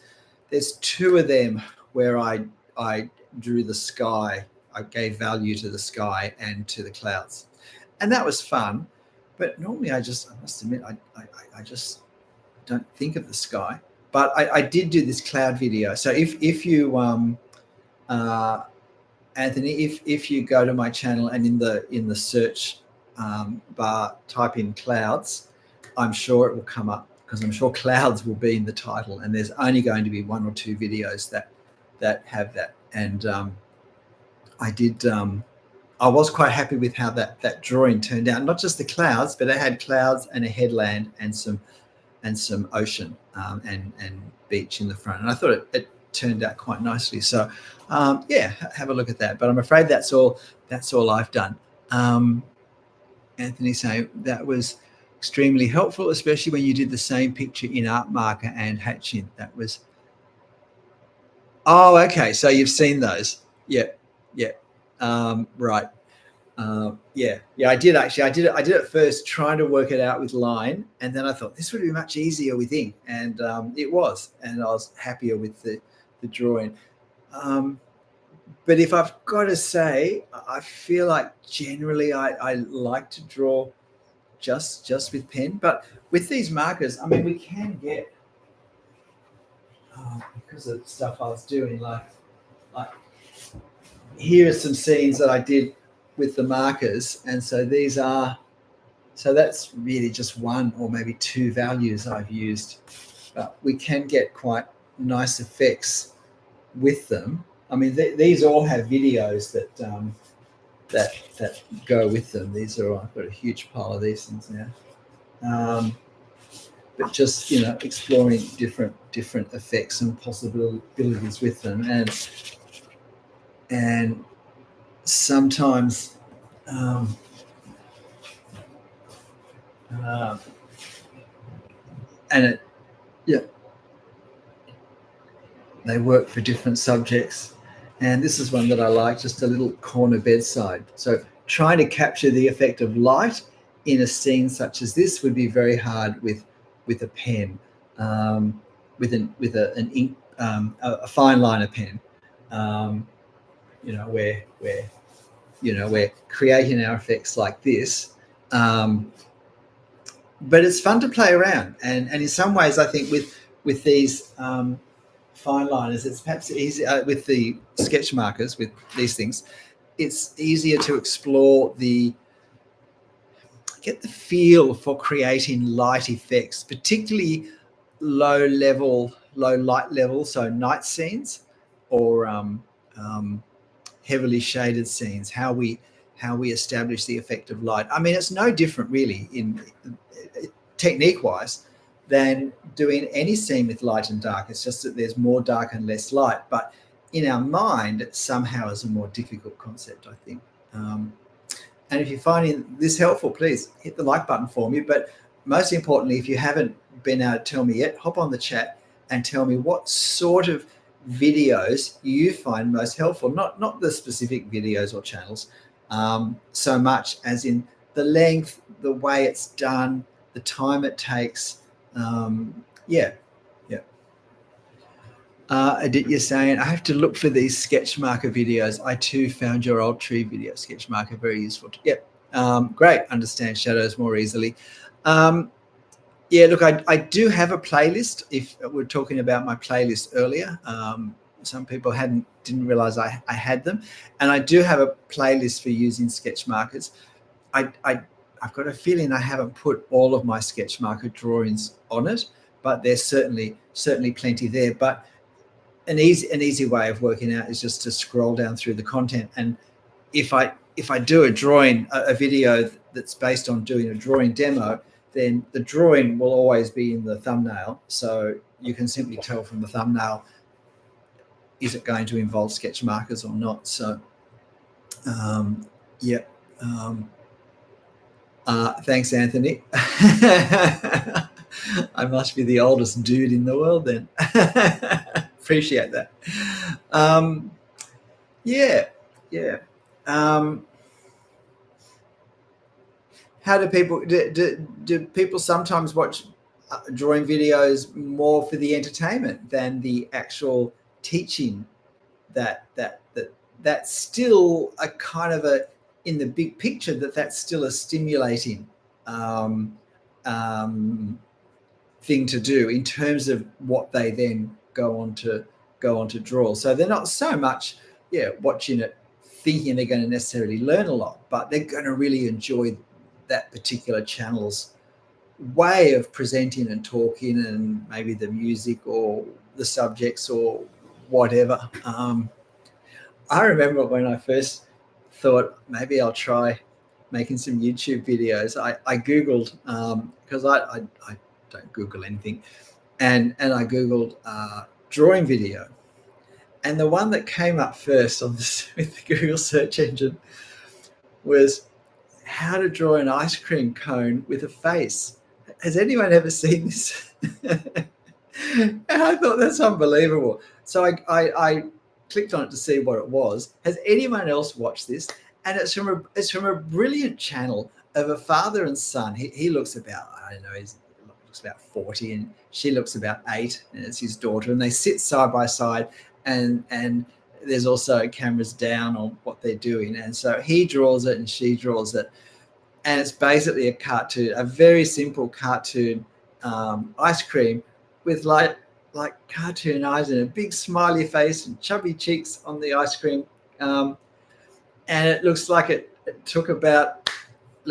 2 of them where I drew the sky. I gave value to the sky and to the clouds, and that was fun. But normally I must admit, I just don't think of the sky. But I did do this cloud video. So if you Anthony, if you go to my channel and in the search bar type in clouds, I'm sure it will come up, because I'm sure clouds will be in the title, and there's only going to be 1 or 2 videos that have that. And I was quite happy with how that drawing turned out. Not just the clouds, but it had clouds and a headland and some ocean and beach in the front. And I thought it turned out quite nicely. So yeah, have a look at that. But I'm afraid that's all I've done. Anthony saying that was extremely helpful, especially when you did the same picture in Art Marker and Hatchin. That was. Oh, okay. So you've seen those. Yeah. Right. Yeah. I did actually. I did it first, trying to work it out with line, and then I thought this would be much easier with ink, and it was, and I was happier with the drawing. But if I've got to say, I feel like generally I like to draw just with pen, but with these markers, I mean, we can get because of stuff I was doing, like here are some scenes that I did with the markers, and so that's really just 1 or maybe 2 values I've used, but we can get quite nice effects with them. I mean, these all have videos that go with them. These are, I've got a huge pile of these things now. But just, exploring different effects and possibilities with them, and sometimes they work for different subjects. And this is one that I like, just a little corner bedside. So trying to capture the effect of light in a scene such as this would be very hard with a pen, with an ink, a fine liner pen, where we're creating our effects like this. But it's fun to play around, and in some ways, I think with these fine liners, it's perhaps easier with the sketch markers. With these things, it's easier to explore get the feel for creating light effects, particularly low light level, so night scenes or heavily shaded scenes. How we establish the effect of light. I mean, it's no different really in technique wise than doing any scene with light and dark. It's just that there's more dark and less light, but in our mind it somehow is a more difficult concept, I think. And if you're finding this helpful, please hit the like button for me. But most importantly, if you haven't been able to tell me yet, hop on the chat and tell me what sort of videos you find most helpful. Not the specific videos or channels, so much as in the length, the way it's done, the time it takes. Yeah. You're saying, I have to look for these sketch marker videos. I too found your old tree video sketch marker very useful. Yep. Great. Understand shadows more easily. Yeah, look, I do have a playlist. If we're talking about my playlist earlier, some people didn't realize I had them. And I do have a playlist for using sketch markers. I've got a feeling I haven't put all of my sketch marker drawings on it, but there's certainly plenty there. But an easy way of working out is just to scroll down through the content. And if I do a drawing, a video that's based on doing a drawing demo, then the drawing will always be in the thumbnail. So you can simply tell from the thumbnail, is it going to involve sketch markers or not? So, yeah. Thanks, Anthony. I must be the oldest dude in the world then. Appreciate that. Yeah. How do people do people sometimes watch drawing videos more for the entertainment than the actual teaching? That's still a kind of a, in the big picture, that's still a stimulating thing to do in terms of what they then go on to draw. So they're not so much watching it thinking they're going to necessarily learn a lot, but they're going to really enjoy that particular channel's way of presenting and talking, and maybe the music or the subjects or whatever. I remember when I first thought maybe I'll try making some YouTube videos. I Googled, because I don't Google anything, and I Googled drawing video, and the one that came up first on with the Google search engine was how to draw an ice cream cone with a face. Has anyone ever seen this? And I thought, that's unbelievable. So I clicked on it to see what it was. Has anyone else watched this? And it's from a brilliant channel of a father and son. He looks about, I don't know, he looks about 40, and she looks about 8, and it's his daughter, and they sit side by side, and there's also cameras down on what they're doing, and so he draws it and she draws it, and it's basically a cartoon, a very simple cartoon ice cream with like cartoon eyes and a big smiley face and chubby cheeks on the ice cream, and it looks like it took about a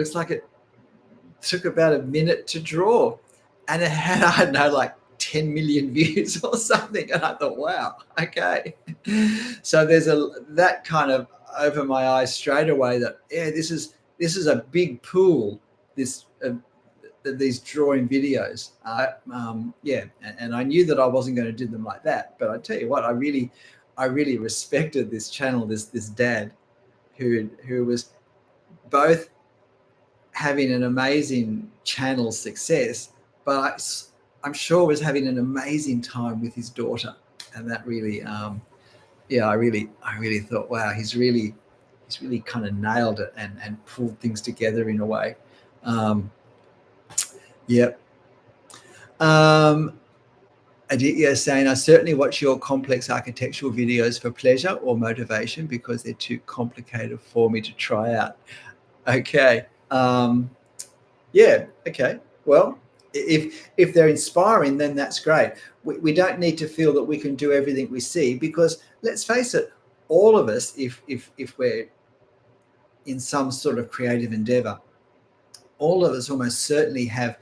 minute to draw, and it had, I don't know, like 10 million views or something. And I thought, wow, okay. So there's that kind of over my eyes straight away that, yeah, this is a big pool, these drawing videos. And I knew that I wasn't going to do them like that, but I tell you what, I really respected this channel, this dad who was both having an amazing channel success, but I'm sure was having an amazing time with his daughter. And that really, I really thought, wow, he's really kind of nailed it and pulled things together in a way. Yep. Aditya is saying, I certainly watch your complex architectural videos for pleasure or motivation because they're too complicated for me to try out. Okay. Yeah. Okay. Well, if they're inspiring, then that's great. We don't need to feel that we can do everything we see, because let's face it, all of us, if we're in some sort of creative endeavor, all of us almost certainly have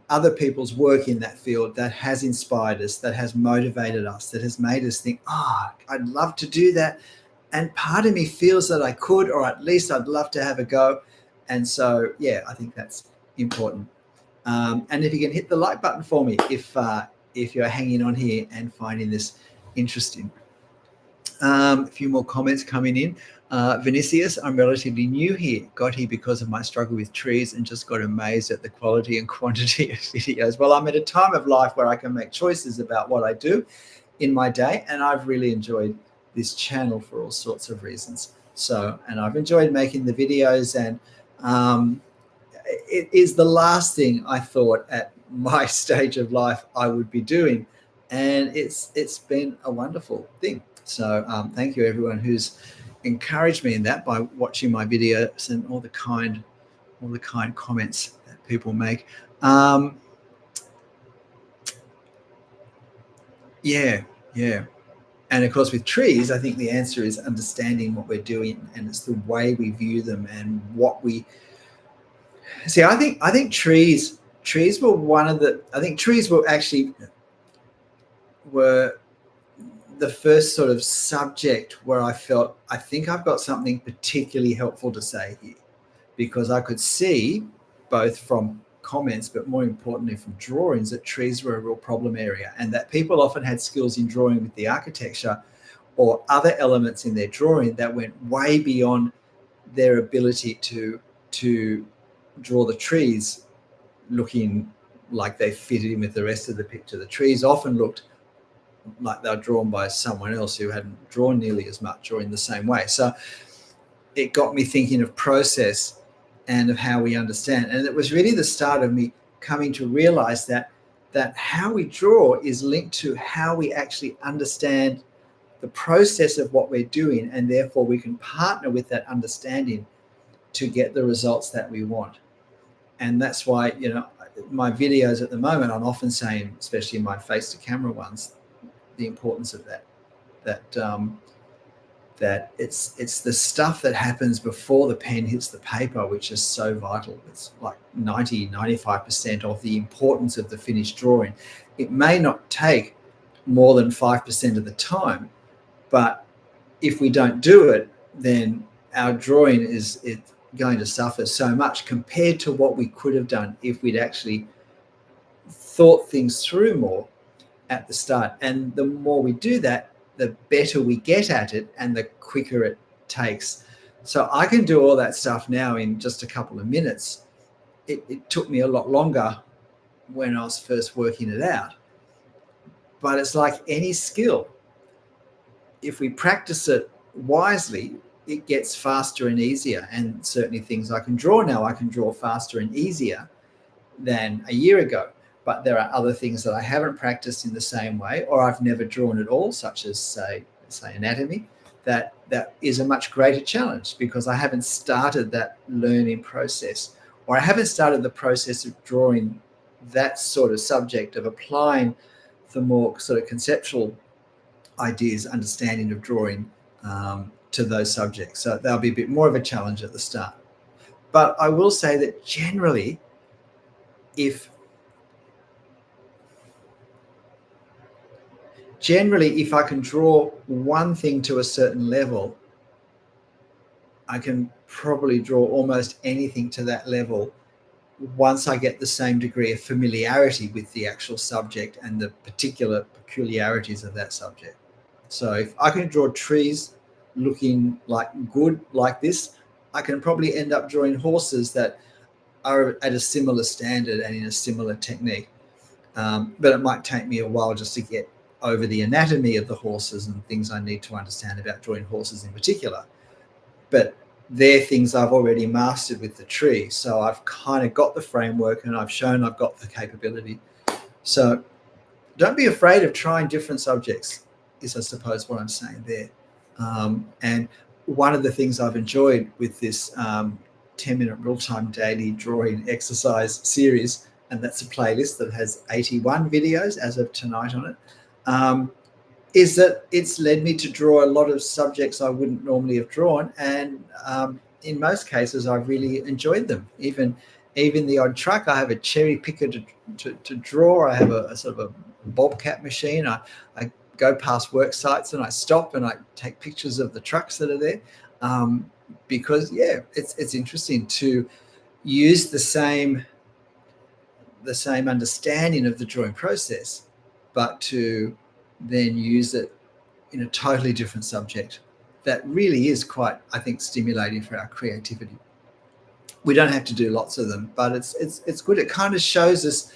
other people's work in that field that has inspired us, that has motivated us, that has made us think, oh, I'd love to do that. And part of me feels that I could, or at least I'd love to have a go. And so, yeah, I think that's important. And if you can hit the like button for me, if you're hanging on here and finding this interesting. A few more comments coming in. Vinicius, I'm relatively new here. Got here because of my struggle with trees and just got amazed at the quality and quantity of videos. Well, I'm at a time of life where I can make choices about what I do in my day, and I've really enjoyed this channel for all sorts of reasons. So, and I've enjoyed making the videos, and it is the last thing I thought at my stage of life I would be doing, and it's been a wonderful thing. So thank you everyone who's encouraged me in that by watching my videos and all the kind comments that people make. Yeah. And of course, with trees, I think the answer is understanding what we're doing, and it's the way we view them and what we see. I think trees were one of the. I think trees were the first sort of subject where I felt, I think I've got something particularly helpful to say here, because I could see both from comments, but more importantly from drawings, that trees were a real problem area, and that people often had skills in drawing with the architecture or other elements in their drawing that went way beyond their ability to draw the trees looking like they fitted in with the rest of the picture. The trees often looked like they were drawn by someone else who hadn't drawn nearly as much or in the same way. So it got me thinking of process and of how we understand. And it was really the start of me coming to realize that how we draw is linked to how we actually understand the process of what we're doing, and therefore we can partner with that understanding to get the results that we want. And that's why, my videos at the moment, I'm often saying, especially in my face to camera ones, the importance of that it's the stuff that happens before the pen hits the paper, which is so vital. It's like 95% of the importance of the finished drawing. It may not take more than 5% of the time, but if we don't do it, then our drawing is going to suffer so much compared to what we could have done if we'd actually thought things through more at the start. And the more we do that, the better we get at it and the quicker it takes. So I can do all that stuff now in just a couple of minutes. It took me a lot longer when I was first working it out. But it's like any skill. If we practice it wisely, it gets faster and easier. And certainly things I can draw now, I can draw faster and easier than a year ago. But there are other things that I haven't practiced in the same way, or I've never drawn at all, such as say anatomy, that is a much greater challenge because I haven't started that learning process, or I haven't started the process of drawing that sort of subject, of applying the more sort of conceptual ideas, understanding of drawing to those subjects. So that'll be a bit more of a challenge at the start. But I will say that generally, if I can draw one thing to a certain level, I can probably draw almost anything to that level once I get the same degree of familiarity with the actual subject and the particular peculiarities of that subject. So if I can draw trees looking like good like this, I can probably end up drawing horses that are at a similar standard and in a similar technique. But it might take me a while just to get over the anatomy of the horses and things I need to understand about drawing horses in particular. But they're things I've already mastered with the tree. So I've kind of got the framework and I've shown I've got the capability. So don't be afraid of trying different subjects, is I suppose what I'm saying there. And one of the things I've enjoyed with this 10-minute real-time daily drawing exercise series, and that's a playlist that has 81 videos as of tonight on it, is that it's led me to draw a lot of subjects I wouldn't normally have drawn, and in most cases I've really enjoyed them. Even the odd truck, I have a cherry picker to draw. I have a sort of a bobcat machine. I go past work sites and I stop and I take pictures of the trucks that are there, because it's interesting to use the same understanding of the drawing process, but to then use it in a totally different subject that really is quite, I think, stimulating for our creativity. We don't have to do lots of them, but it's good. It kind of shows us,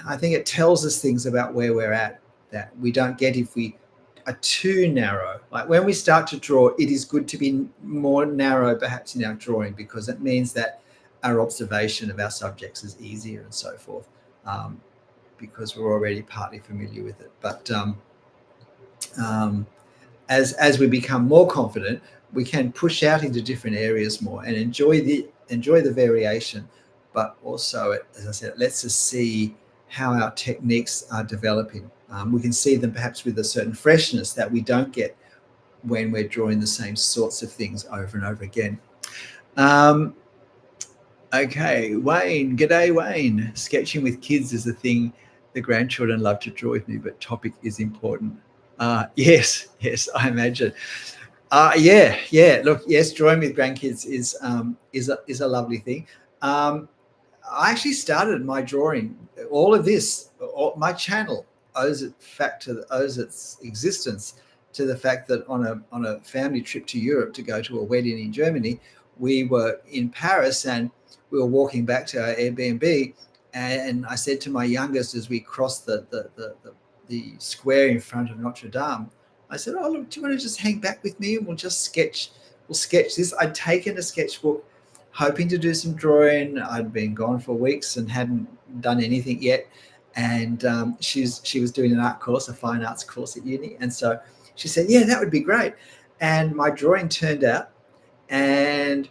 I think it tells us things about where we're at that we don't get if we are too narrow. Like when we start to draw, it is good to be more narrow perhaps in our drawing, because it means that our observation of our subjects is easier and so forth, because we're already partly familiar with it. But as we become more confident, we can push out into different areas more and enjoy the variation. But also, as I said, it lets us see how our techniques are developing. We can see them perhaps with a certain freshness that we don't get when we're drawing the same sorts of things over and over again. Okay, Wayne. G'day, Wayne. Sketching with kids is a thing the grandchildren love to draw with me, but topic is important. Yes, I imagine. Look, yes, drawing with grandkids is a lovely thing. I actually started my drawing. All of this, my channel owes its existence to the fact that on a family trip to Europe to go to a wedding in Germany, we were in Paris and we were walking back to our Airbnb, and I said to my youngest as we crossed the square in front of Notre Dame, I said, "Oh, look, do you want to just hang back with me and we'll just sketch? We'll sketch this." I'd taken a sketchbook, hoping to do some drawing. I'd been gone for weeks and hadn't done anything yet. And she was doing an art course, a fine arts course at uni. And so she said, "Yeah, that would be great." And my drawing turned out. And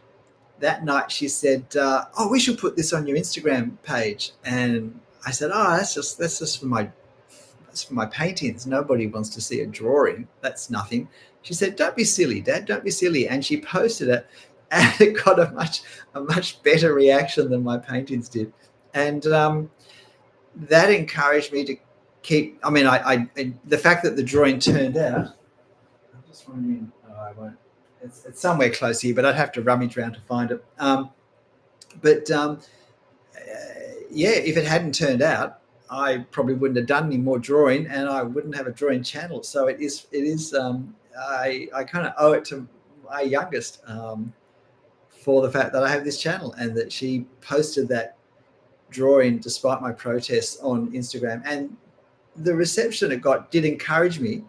that night she said, "Oh, we should put this on your Instagram page." And I said, "Oh, that's just for my paintings. Nobody wants to see a drawing. That's nothing." She said, "Don't be silly, Dad. Don't be silly." And she posted it, and it got a much better reaction than my paintings did. And that encouraged me to keep. I mean, the fact that the drawing turned out. I'm just wondering. Oh, I won't. It's somewhere close here, but I'd have to rummage around to find it. If it hadn't turned out, I probably wouldn't have done any more drawing, and I wouldn't have a drawing channel. So it is. I kind of owe it to my youngest for the fact that I have this channel and that she posted that drawing despite my protests on Instagram, and the reception it got did encourage me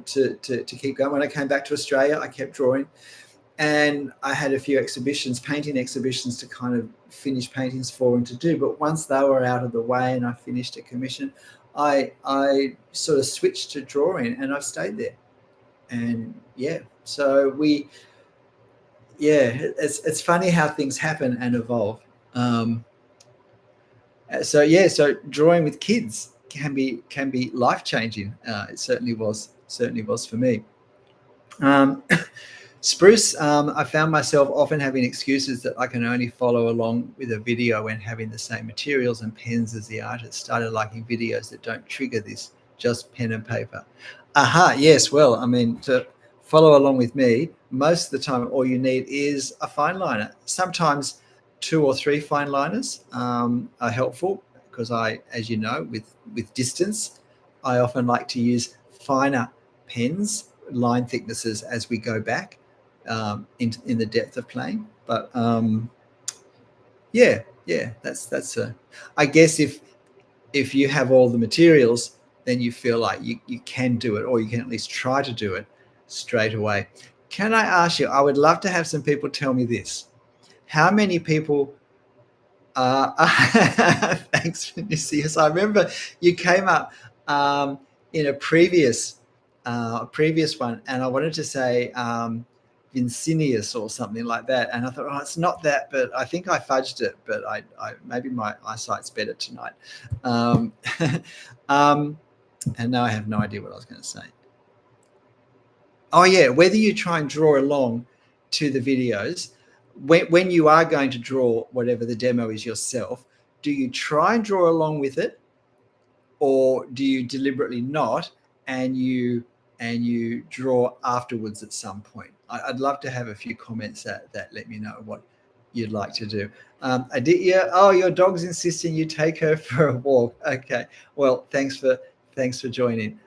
to keep going. When I came back to Australia, I kept drawing, and I had a few painting exhibitions to kind of finish paintings for and to do. But once they were out of the way and I finished a commission, I sort of switched to drawing, and I've stayed there. And so it's funny how things happen and evolve. So drawing with kids can be life-changing. It certainly was for me. Spruce, I found myself often having excuses that I can only follow along with a video when having the same materials and pens as the artist. Started liking videos that don't trigger this, just pen and paper. Yes, well, I mean, to follow along with me, most of the time all you need is a fine liner. Sometimes 2 or 3 fine liners are helpful, because as you know, with distance, I often like to use finer pens, line thicknesses, as we go back in the depth of playing. But that's I guess if you have all the materials, then you feel like you can do it, or you can at least try to do it straight away. Can I ask you, I would love to have some people tell me this: how many people Thanks, Vinicius. I remember you came up in a previous one, and I wanted to say Vincinius or something like that, and I thought, oh, it's not that, but I think I fudged it. But I maybe my eyesight's better tonight. Um, um, and now I have no idea what I was going to say. Oh yeah, whether you try and draw along to the videos, when you are going to draw whatever the demo is yourself, do you try and draw along with it, or do you deliberately not, and you draw afterwards at some point? I'd love to have a few comments that let me know what you'd like to do. Aditya, oh, your dog's insisting you take her for a walk. Okay, well, thanks for joining.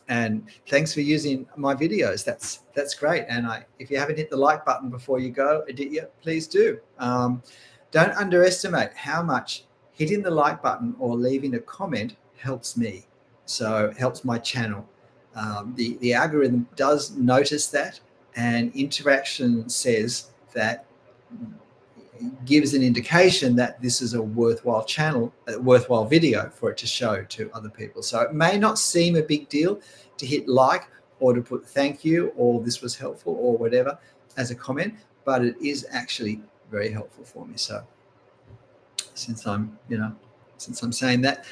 And thanks for using my videos. That's great. And if you haven't hit the like button before you go, Aditya, please do. Don't underestimate how much hitting the like button or leaving a comment helps me. So it helps my channel. The algorithm does notice that, and interaction says that, gives an indication that this is a worthwhile channel, a worthwhile video for it to show to other people. So it may not seem a big deal to hit like or to put thank you or this was helpful or whatever as a comment, but it is actually very helpful for me. So since I'm saying that,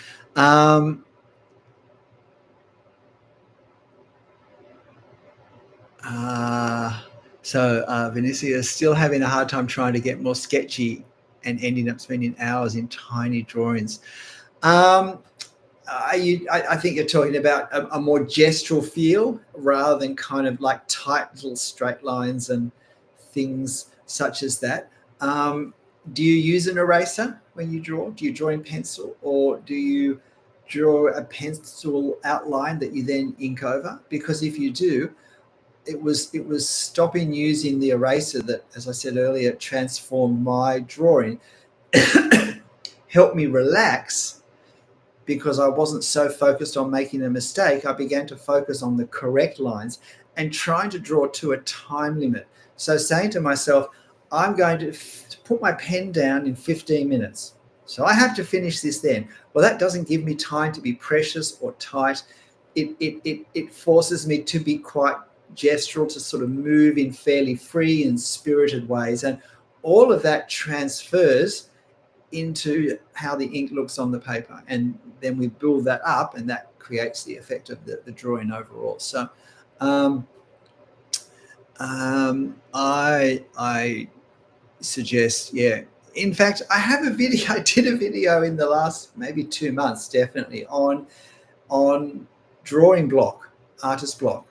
Vinicia is still having a hard time trying to get more sketchy and ending up spending hours in tiny drawings. I think you're talking about a more gestural feel rather than kind of like tight little straight lines and things such as that. Do you use an eraser when you draw? Do you draw in pencil, or do you draw a pencil outline that you then ink over? Because if you do, it was stopping using the eraser that, as I said earlier, transformed my drawing, helped me relax, because I wasn't so focused on making a mistake. I began to focus on the correct lines and trying to draw to a time limit. So saying to myself, I'm going to put my pen down in 15 minutes. So I have to finish this then. Well, that doesn't give me time to be precious or tight. It forces me to be quite gestural, to sort of move in fairly free and spirited ways. And all of that transfers into how the ink looks on the paper. And then we build that up, and that creates the effect of the drawing overall. So I suggest, yeah. In fact, I have a video. I did a video in the last maybe 2 months, definitely, on drawing block, artist block,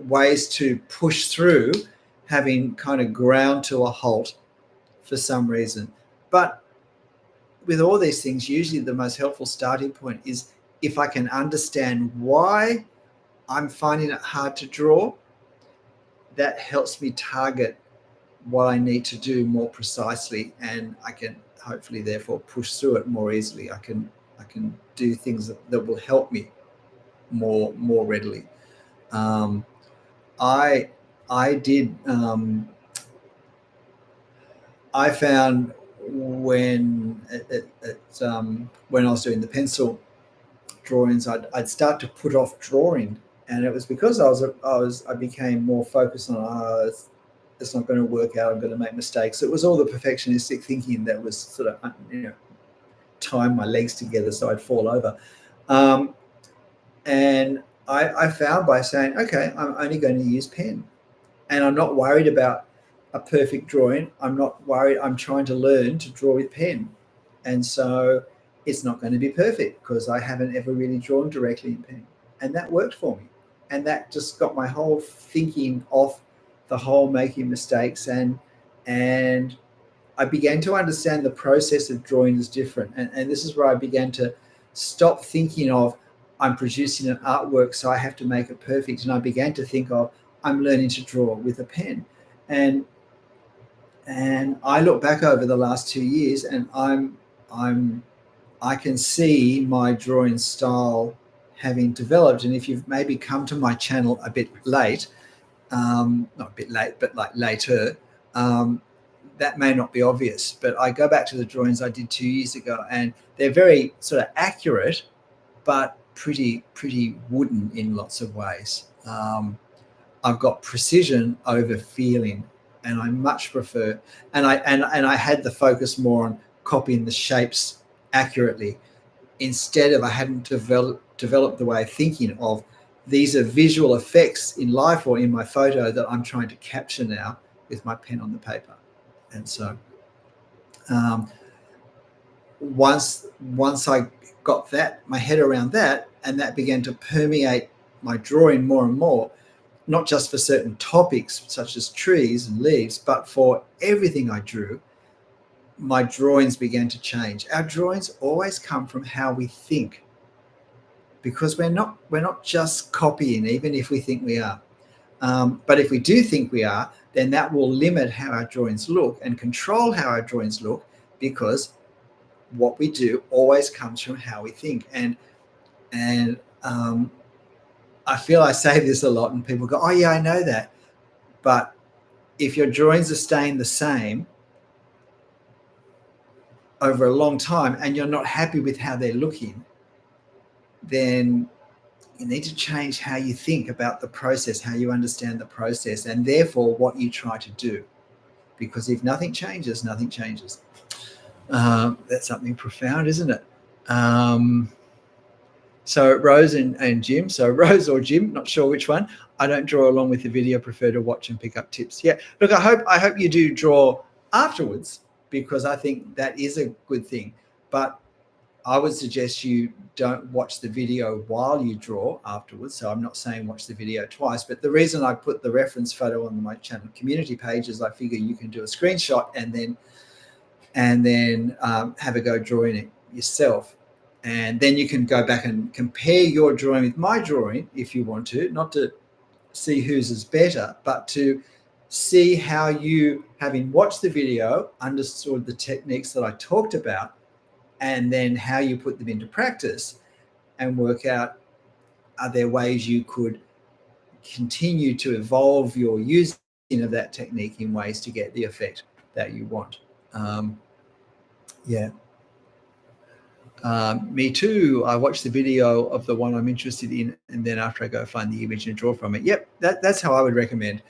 ways to push through having kind of ground to a halt for some reason. But with all these things, usually the most helpful starting point is if I can understand why I'm finding it hard to draw. That helps me target what I need to do more precisely, and I can hopefully therefore push through it more easily. I can do things that will help me more readily. I found when when I was doing the pencil drawings, I'd start to put off drawing, and it was because I became more focused on it's not going to work out. I'm going to make mistakes. It was all the perfectionistic thinking that was sort of tying my legs together so I'd fall over. And I found by saying, okay, I'm only going to use pen, and I'm not worried about a perfect drawing. I'm not worried. I'm trying to learn to draw with pen. And so it's not going to be perfect because I haven't ever really drawn directly in pen. And that worked for me. And that just got my whole thinking off the whole making mistakes. And I began to understand the process of drawing is different. And this is where I began to stop thinking of I'm producing an artwork, so I have to make it perfect. And I began to think of I'm learning to draw with a pen. And I look back over the last 2 years, and I can see my drawing style having developed. And if you've maybe come to my channel a bit late, not a bit late, but like later, that may not be obvious, but I go back to the drawings I did 2 years ago, and they're very sort of accurate, but pretty wooden in lots of ways. I've got precision over feeling, and I much prefer. And I had the focus more on copying the shapes accurately, instead of I hadn't developed the way of thinking of these are visual effects in life or in my photo that I'm trying to capture now with my pen on the paper. And so um, once I got my head around that, and that began to permeate my drawing more and more, not just for certain topics such as trees and leaves, but for everything I drew, my drawings began to change. Our drawings always come from how we think, because we're not just copying, even if we think we are. But if we do think we are, then that will limit how our drawings look and control how our drawings look, because what we do always comes from how we think. And I feel I say this a lot, and people go, "Oh yeah, I know that." But if your drawings are staying the same over a long time and you're not happy with how they're looking, then you need to change how you think about the process, how you understand the process, and therefore what you try to do. Because if nothing changes, nothing changes. That's something profound, isn't it? So Rose and Jim. So Rose or Jim, not sure which one. I don't draw along with the video. Prefer to watch and pick up tips. Yeah. Look, I hope you do draw afterwards, because I think that is a good thing. But I would suggest you don't watch the video while you draw afterwards. So I'm not saying watch the video twice, but the reason I put the reference photo on my channel community page is I figure you can do a screenshot and then have a go drawing it yourself. And then you can go back and compare your drawing with my drawing if you want to, not to see whose is better, but to see how you, having watched the video, understood the techniques that I talked about, and then how you put them into practice, and work out, are there ways you could continue to evolve your using of that technique in ways to get the effect that you want. Yeah. Me too. I watch the video of the one I'm interested in, and then after I go find the image and draw from it. Yep, that's how I would recommend.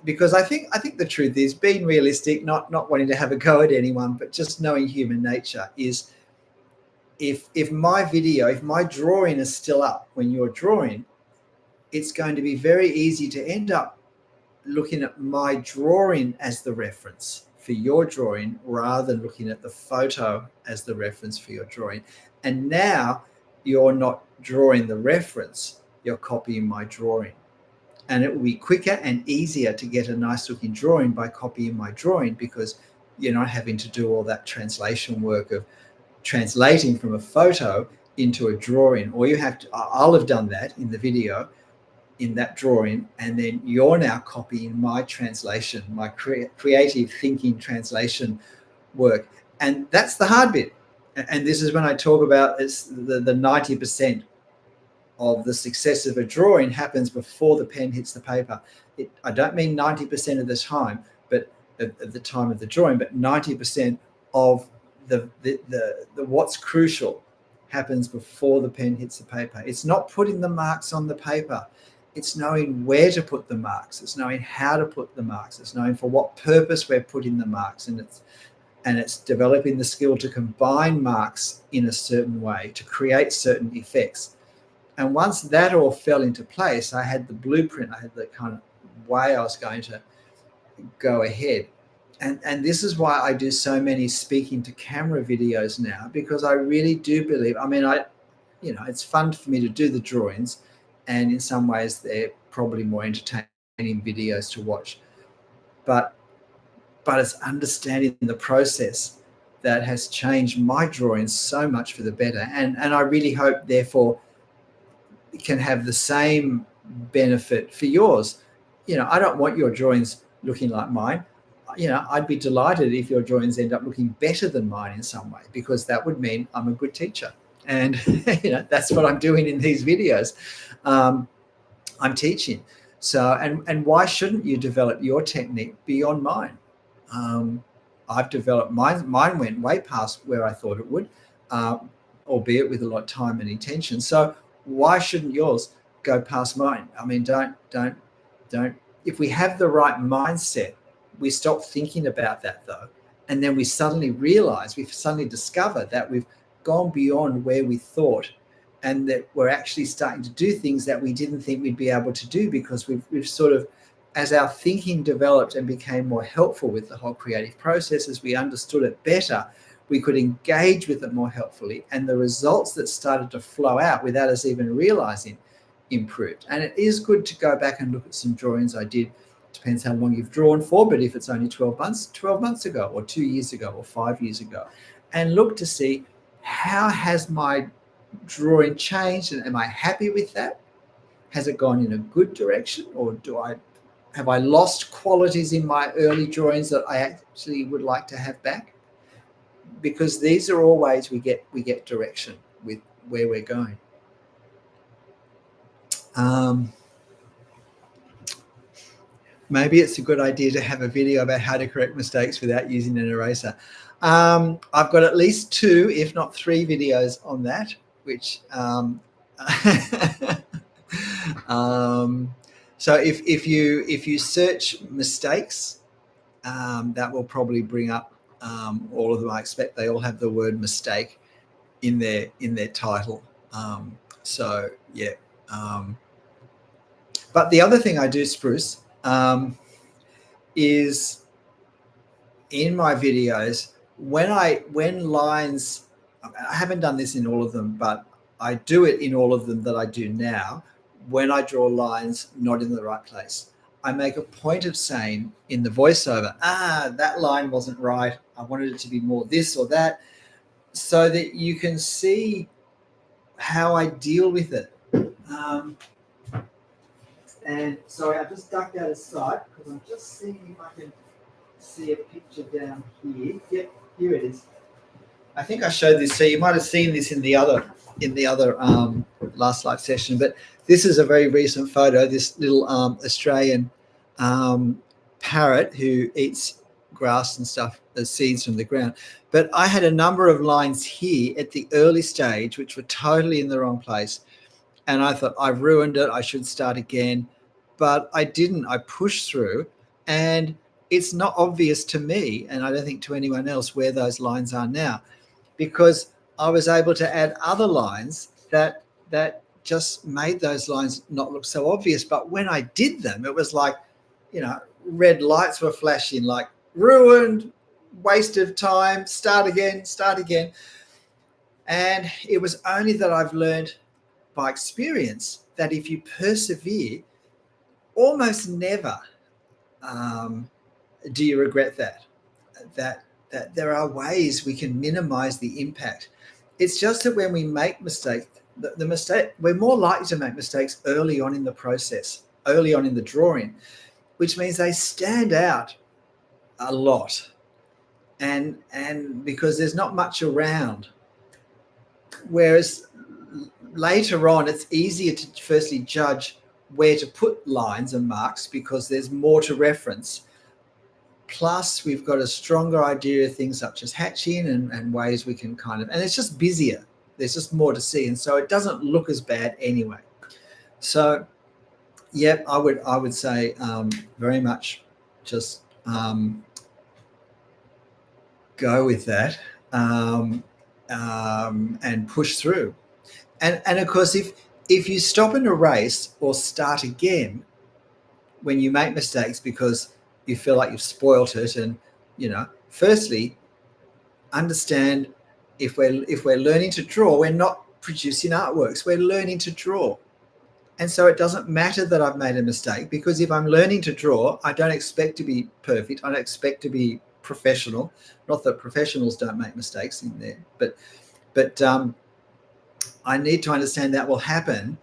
Because I think the truth is, being realistic, not wanting to have a go at anyone, but just knowing human nature is, if my drawing is still up when you're drawing, it's going to be very easy to end up looking at my drawing as the reference for your drawing, rather than looking at the photo as the reference for your drawing. And now you're not drawing the reference, you're copying my drawing. And it will be quicker and easier to get a nice looking drawing by copying my drawing, because you're not having to do all that translation work of translating from a photo into a drawing. Or I'll have done that in the video, in that drawing, and then you're now copying my translation, my creative thinking translation work. And that's the hard bit. And this is when I talk about it's the 90% of the success of a drawing happens before the pen hits the paper. I don't mean 90% of the time, but at the time of the drawing, but 90% of the what's crucial happens before the pen hits the paper. It's not putting the marks on the paper. It's knowing where to put the marks. It's knowing how to put the marks. It's knowing for what purpose we're putting the marks. And it's developing the skill to combine marks in a certain way to create certain effects. And once that all fell into place, I had the blueprint. I had the kind of way I was going to go ahead. And this is why I do so many speaking to camera videos now, because I really do believe, it's fun for me to do the drawings, and in some ways they're probably more entertaining videos to watch. But it's understanding the process that has changed my drawings so much for the better. And I really hope, therefore, it can have the same benefit for yours. I don't want your drawings looking like mine. I'd be delighted if your drawings end up looking better than mine in some way, because that would mean I'm a good teacher. And that's what I'm doing in these videos. I'm teaching. So, and why shouldn't you develop your technique beyond mine? I've developed mine went way past where I thought it would, uh, albeit with a lot of time and intention. So why shouldn't yours go past mine? I mean, don't. If we have the right mindset, we stop thinking about that though, and then we suddenly realize, we suddenly discover that we've gone beyond where we thought, and that we're actually starting to do things that we didn't think we'd be able to do, because we've sort of, as our thinking developed and became more helpful with the whole creative process, as we understood it better, we could engage with it more helpfully, and the results that started to flow out without us even realizing improved. And it is good to go back and look at some drawings I did. Depends how long you've drawn for, but if it's only 12 months ago, or 2 years ago, or 5 years ago, and look to see, how has my drawing changed, and am I happy with that? Has it gone in a good direction, or have I lost qualities in my early drawings that I actually would like to have back? Because these are all ways we get direction with where we're going. Maybe it's a good idea to have a video about how to correct mistakes without using an eraser. I've got at least 2, if not 3 videos on that, which so if you search mistakes, that will probably bring up all of them. I expect they all have the word mistake in their title. So yeah. But the other thing I do, Spruce, is in my videos, when lines, I haven't done this in all of them, but I do it in all of them that I do now. When I draw lines not in the right place, I make a point of saying in the voiceover, that line wasn't right, I wanted it to be more this or that, so that you can see how I deal with it. And sorry, I just ducked out of sight because I'm just seeing if I can see a picture down here. Yep, here it is. I think I showed this, so you might have seen this in the other last live session. But this is a very recent photo. This little Australian parrot who eats grass and stuff, the seeds from the ground. But I had a number of lines here at the early stage which were totally in the wrong place. And I thought, I've ruined it, I should start again. But I didn't. I pushed through, and it's not obvious to me, and I don't think to anyone else, where those lines are now, because I was able to add other lines that just made those lines not look so obvious. But when I did them, it was like, red lights were flashing, like ruined, waste of time, start again. And it was only that I've learned by experience that if you persevere, almost never do you regret that there are ways we can minimize the impact. It's just that when we make mistakes, the mistake, we're more likely to make mistakes early on in the process, early on in the drawing, which means they stand out a lot, and because there's not much around. Whereas later on, it's easier to firstly judge where to put lines and marks because there's more to reference. Plus, we've got a stronger idea of things such as hatching and ways we can and it's just busier. There's just more to see. And so it doesn't look as bad anyway. So, yeah, I would say very much just go with that and push through. And of course, if you stop and erase or start again when you make mistakes because you feel like you've spoilt it, and firstly, understand if we're learning to draw, we're not producing artworks, we're learning to draw. And so it doesn't matter that I've made a mistake, because if I'm learning to draw, I don't expect to be perfect. I don't expect to be professional. Not that professionals don't make mistakes in there, but I need to understand that will happen.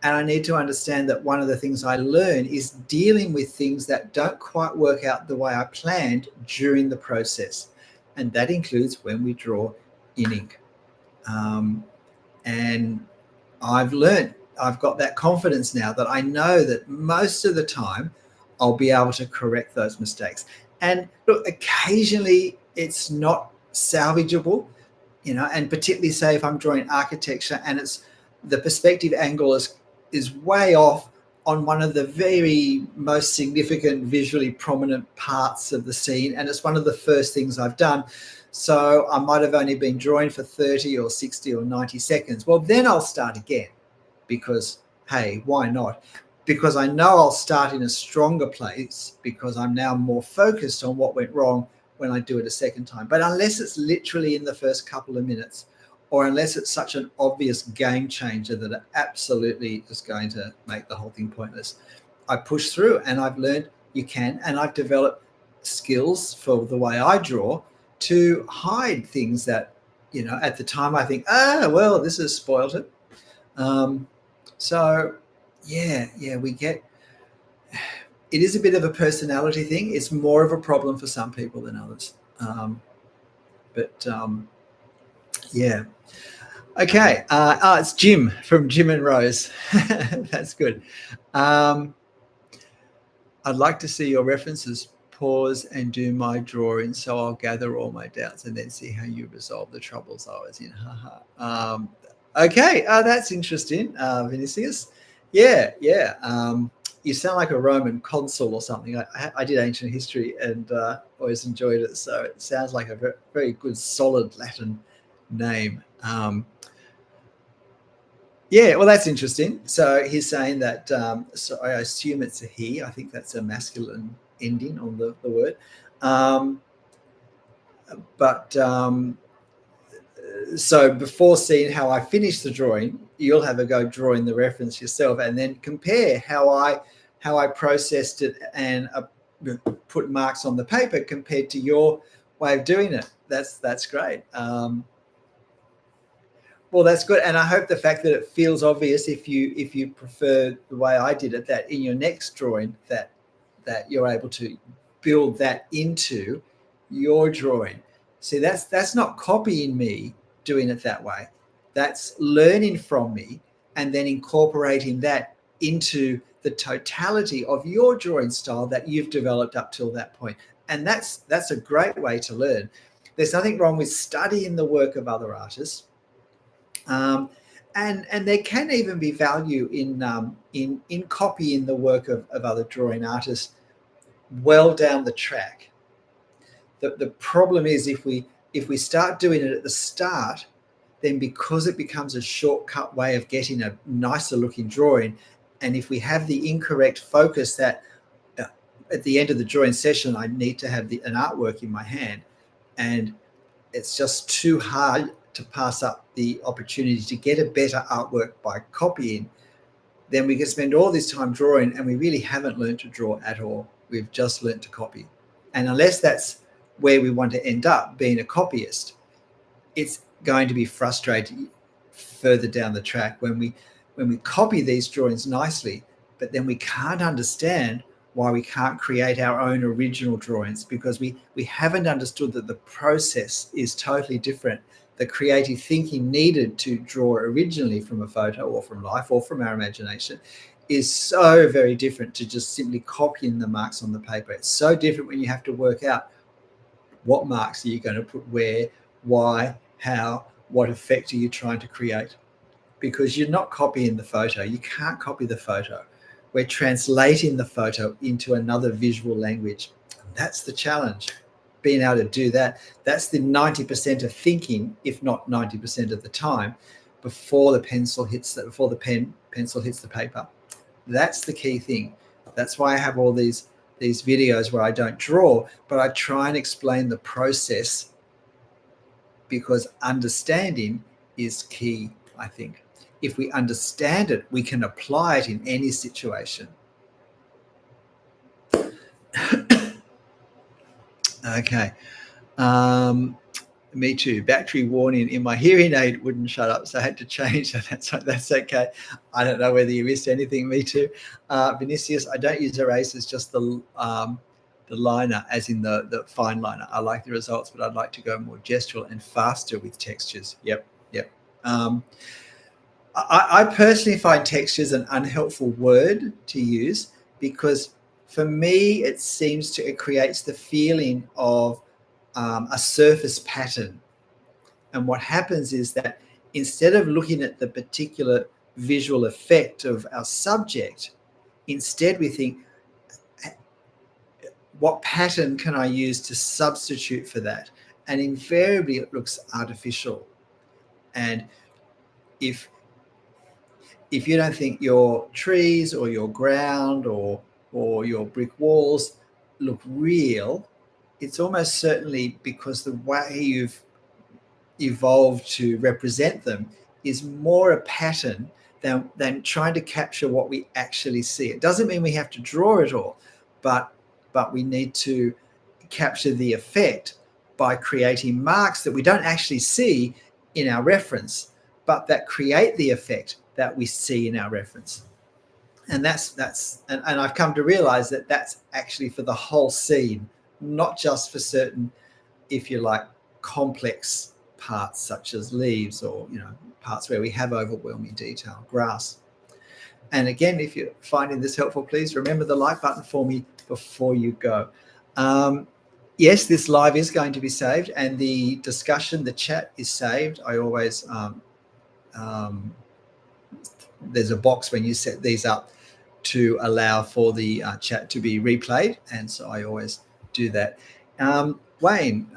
And I need to understand that one of the things I learn is dealing with things that don't quite work out the way I planned during the process. And that includes when we draw in ink. And I've learned, I've got that confidence now that I know that most of the time I'll be able to correct those mistakes. And look, occasionally it's not salvageable, and particularly say if I'm drawing architecture and it's the perspective angle is way off on one of the very most significant visually prominent parts of the scene, and it's one of the first things I've done. So I might have only been drawing for 30 or 60 or 90 seconds. Well, then I'll start again because, hey, why not? Because I know I'll start in a stronger place because I'm now more focused on what went wrong when I do it a second time. But unless it's literally in the first couple of minutes, or unless it's such an obvious game changer that it absolutely is going to make the whole thing pointless, I push through, and I've learned you can, and I've developed skills for the way I draw to hide things that, at the time I think, well, this has spoiled it. So yeah, it is a bit of a personality thing. It's more of a problem for some people than others. Yeah. Okay. It's Jim from Jim and Rose. That's good. I'd like to see your references. Pause and do my drawing, so I'll gather all my doubts and then see how you resolve the troubles I was in. Okay. That's interesting, Vinicius. Yeah. You sound like a Roman consul or something. I did ancient history and always enjoyed it. So it sounds like a very, very good, solid Latin name. Yeah, well, that's interesting. So he's saying that, so I assume it's a he. I think that's a masculine ending on the word. So before seeing how I finish the drawing, you'll have a go drawing the reference yourself and then compare how I processed it and put marks on the paper compared to your way of doing it. That's great. Well, that's good, and I hope the fact that it feels obvious, if you prefer the way I did it, that in your next drawing that you're able to build that into your drawing. See, that's not copying me doing it that way. That's learning from me and then incorporating that into the totality of your drawing style that you've developed up till that point. And that's a great way to learn. There's nothing wrong with studying the work of other artists. And there can even be value in copying the work of other drawing artists well down the track. The problem is if we start doing it at the start, then because it becomes a shortcut way of getting a nicer looking drawing, and if we have the incorrect focus that at the end of the drawing session I need to have an artwork in my hand, and it's just too hard to pass up the opportunity to get a better artwork by copying, then we can spend all this time drawing and we really haven't learned to draw at all. We've just learned to copy. And unless that's where we want to end up, being a copyist, it's going to be frustrating further down the track when we copy these drawings nicely, but then we can't understand why we can't create our own original drawings, because we haven't understood that the process is totally different. The creative thinking needed to draw originally from a photo or from life or from our imagination is so very different to just simply copying the marks on the paper. It's so different when you have to work out what marks are you going to put where, why, how, what effect are you trying to create, because you're not copying the photo. You can't copy the photo. We're translating the photo into another visual language. That's the challenge. Being able to do that, that's the 90% of thinking, if not 90% of the time, before the pencil hits before the pencil hits the paper. That's the key thing. That's why I have all these videos where I don't draw, but I try and explain the process, because understanding is key, I think. If we understand it, we can apply it in any situation. Okay. Me too. Battery warning in my hearing aid wouldn't shut up, so I had to change that. That's okay. I don't know whether you missed anything. Me too. Vinicius, I don't use erasers, just the liner, as in the fine liner. I like the results, but I'd like to go more gestural and faster with textures. Yep. I personally find textures an unhelpful word to use, because For me, it creates the feeling of a surface pattern. And what happens is that instead of looking at the particular visual effect of our subject, instead we think, what pattern can I use to substitute for that? And invariably it looks artificial. And if you don't think your trees or your ground or your brick walls look real, it's almost certainly because the way you've evolved to represent them is more a pattern than trying to capture what we actually see. It doesn't mean we have to draw it all, but we need to capture the effect by creating marks that we don't actually see in our reference, but that create the effect that we see in our reference. And and I've come to realize that that's actually for the whole scene, not just for certain, if you like, complex parts such as leaves or parts where we have overwhelming detail, grass. And again, if you're finding this helpful, please remember the like button for me before you go. Yes, this live is going to be saved, and the discussion, the chat is saved. I always there's a box when you set these up to allow for the chat to be replayed, and so I always do that. Wayne,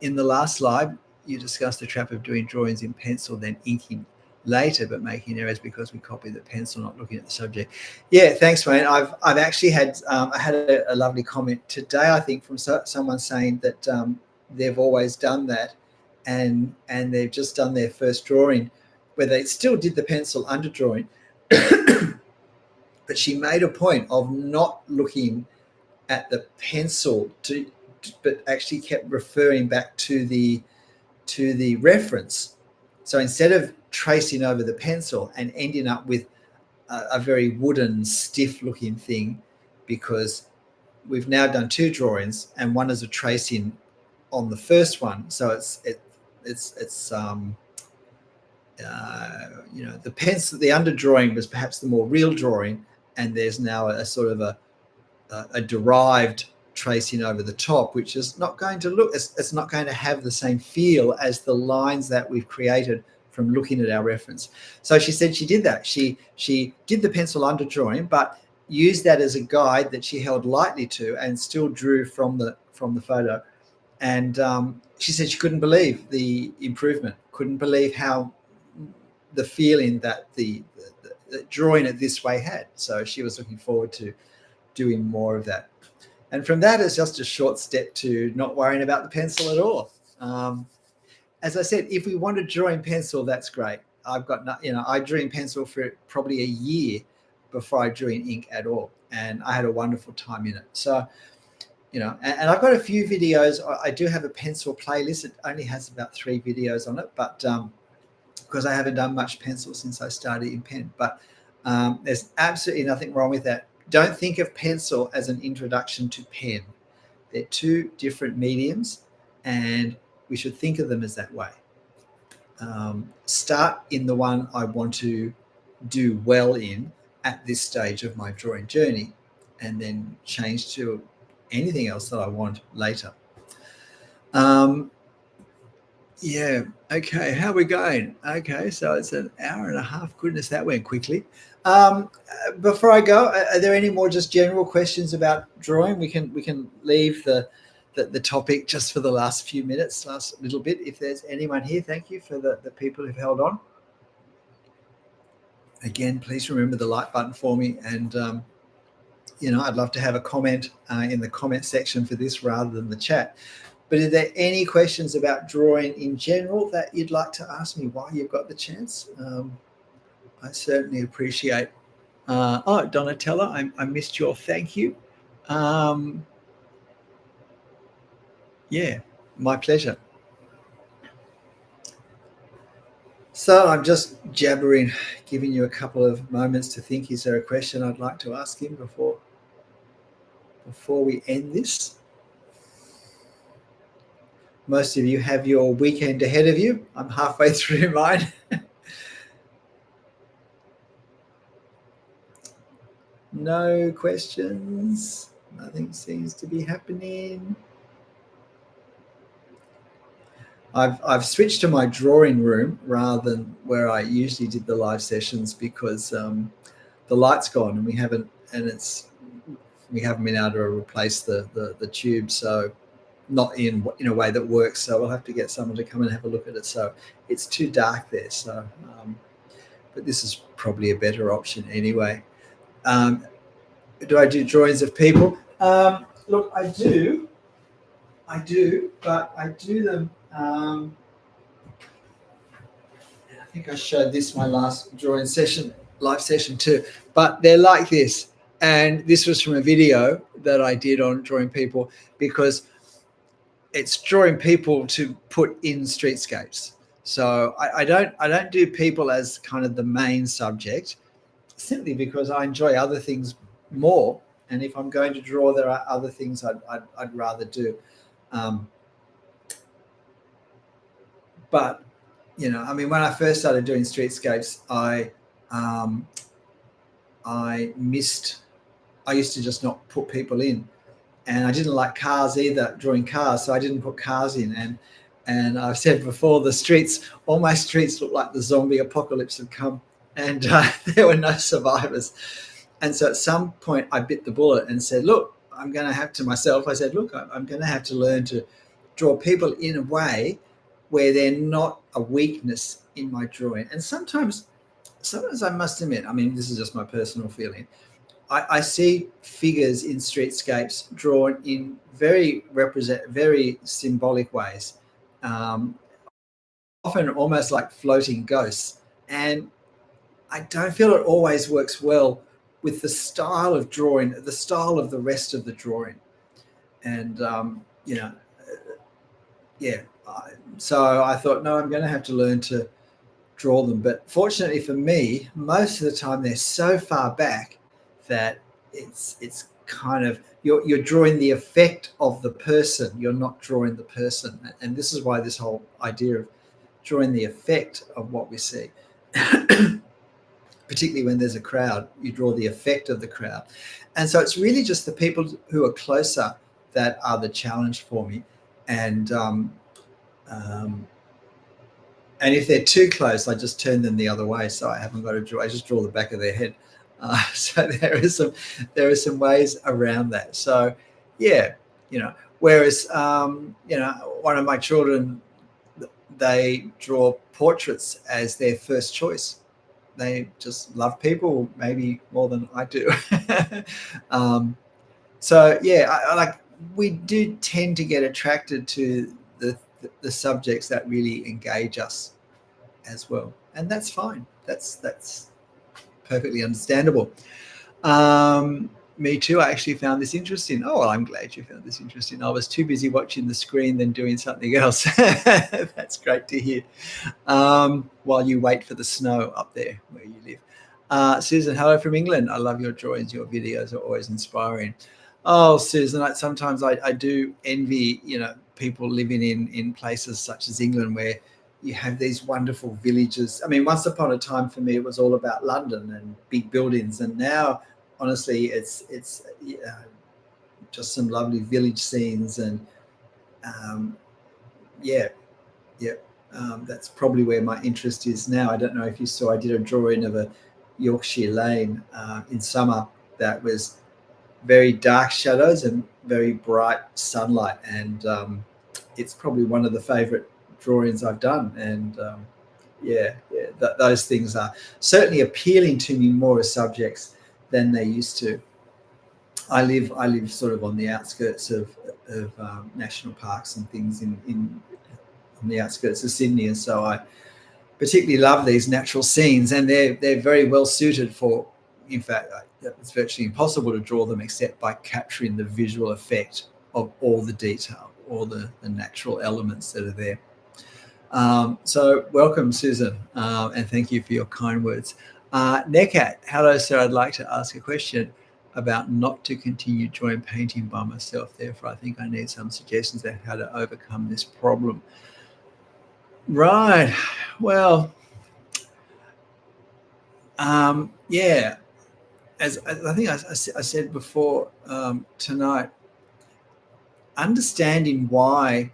in the last slide, you discussed the trap of doing drawings in pencil, then inking later, but making errors because we copy the pencil, not looking at the subject. Yeah, thanks, Wayne. I've actually had I had a lovely comment today, I think, from someone saying that they've always done that, and they've just done their first drawing where they still did the pencil under drawing, but she made a point of not looking at the pencil but actually kept referring back to the reference. So instead of tracing over the pencil and ending up with a very wooden, stiff looking thing, because we've now done two drawings and one is a tracing on the first one. So it's the pencil, the under drawing was perhaps the more real drawing, and there's now a sort of a derived tracing over the top, which is not going to look, it's not going to have the same feel as the lines that we've created from looking at our reference. So she said she did that. She did the pencil under drawing, but used that as a guide that she held lightly to and still drew from the photo. And she said she couldn't believe the improvement, couldn't believe how the feeling that the drawing it this way had. So she was looking forward to doing more of that. And from that, it's just a short step to not worrying about the pencil at all. As I said, if we want to draw in pencil, that's great. I've got, I drew in pencil for probably a year before I drew in ink at all. And I had a wonderful time in it. So, and I've got a few videos. I do have a pencil playlist. It only has about 3 videos on it, but because I haven't done much pencil since I started in pen. But there's absolutely nothing wrong with that. Don't think of pencil as an introduction to pen. They're two different mediums, and we should think of them as that way. Start in the one I want to do well in at this stage of my drawing journey, and then change to anything else that I want later. Yeah, okay, how are we going? Okay, so it's an hour and a half. Goodness, that went quickly. Before I go, are there any more just general questions about drawing? We can leave the topic just for the last few minutes, last little bit. If there's anyone here, thank you for the people who've held on. Again, please remember the like button for me, and I'd love to have a comment in the comment section for this rather than the chat. But are there any questions about drawing in general that you'd like to ask me while you've got the chance? I certainly appreciate. Donatella, I missed your thank you. Yeah, my pleasure. So I'm just jabbering, giving you a couple of moments to think. Is there a question I'd like to ask him before we end this? Most of you have your weekend ahead of you. I'm halfway through mine. No questions. Nothing seems to be happening. I've switched to my drawing room rather than where I usually did the live sessions because the light's gone and we haven't been able to replace the tube, so not in a way that works. So we'll have to get someone to come and have a look at it. So it's too dark there. So, but this is probably a better option anyway. Do I do drawings of people? Look, I do, but I do them. I think I showed this my last drawing session, live session too. But they're like this, and this was from a video that I did on drawing people because it's drawing people to put in streetscapes. So I don't do people as kind of the main subject, simply because I enjoy other things more. And if I'm going to draw, there are other things I'd rather do. But I mean, when I first started doing streetscapes, I used to just not put people in, and I didn't like cars either, drawing cars, so I didn't put cars in. And I've said before, all my streets look like the zombie apocalypse had come, and there were no survivors. And so at some point I bit the bullet and said, look, I'm going to have to myself, I said, look, I'm going to have to learn to draw people in a way where they're not a weakness in my drawing. And sometimes I must admit, I mean, this is just my personal feeling, I see figures in streetscapes drawn in very symbolic ways, often almost like floating ghosts. And I don't feel it always works well with the style of drawing, the style of the rest of the drawing. And, so I thought, no, I'm going to have to learn to draw them. But fortunately for me, most of the time they're so far back that it's kind of you're drawing the effect of the person. You're not drawing the person. And this is why this whole idea of drawing the effect of what we see, particularly when there's a crowd, you draw the effect of the crowd. And so it's really just the people who are closer that are the challenge for me. And if they're too close, I just turn them the other way, so I haven't got to draw. I just draw the back of their head. So there are some ways around that. So yeah, Whereas one of my children, they draw portraits as their first choice. They just love people, maybe more than I do. So yeah, we do tend to get attracted to the subjects that really engage us as well, and that's fine. That's perfectly understandable. Me too. I actually found this interesting. Oh, well, I'm glad you found this interesting. I was too busy watching the screen than doing something else. That's great to hear. While you wait for the snow up there where you live. Susan, hello from England. I love your drawings. Your videos are always inspiring. Oh, Susan, sometimes I do envy, people living in places such as England where you have these wonderful villages. I mean, once upon a time for me, it was all about London and big buildings. And now, honestly, it's just some lovely village scenes. And that's probably where my interest is now. I don't know if you saw, I did a drawing of a Yorkshire lane in summer that was very dark shadows and very bright sunlight. And it's probably one of the favorite drawings I've done. And those things are certainly appealing to me more as subjects than they used to. I live sort of on the outskirts of national parks and things on the outskirts of Sydney, and so I particularly love these natural scenes, and they're very well suited for. In fact, it's virtually impossible to draw them except by capturing the visual effect of all the detail, all the natural elements that are there. So welcome, Susan, and thank you for your kind words. Nekat, hello, sir. I'd like to ask a question about not to continue drawing painting by myself. Therefore, I think I need some suggestions on how to overcome this problem. Right. Well, as I think I said before tonight, understanding why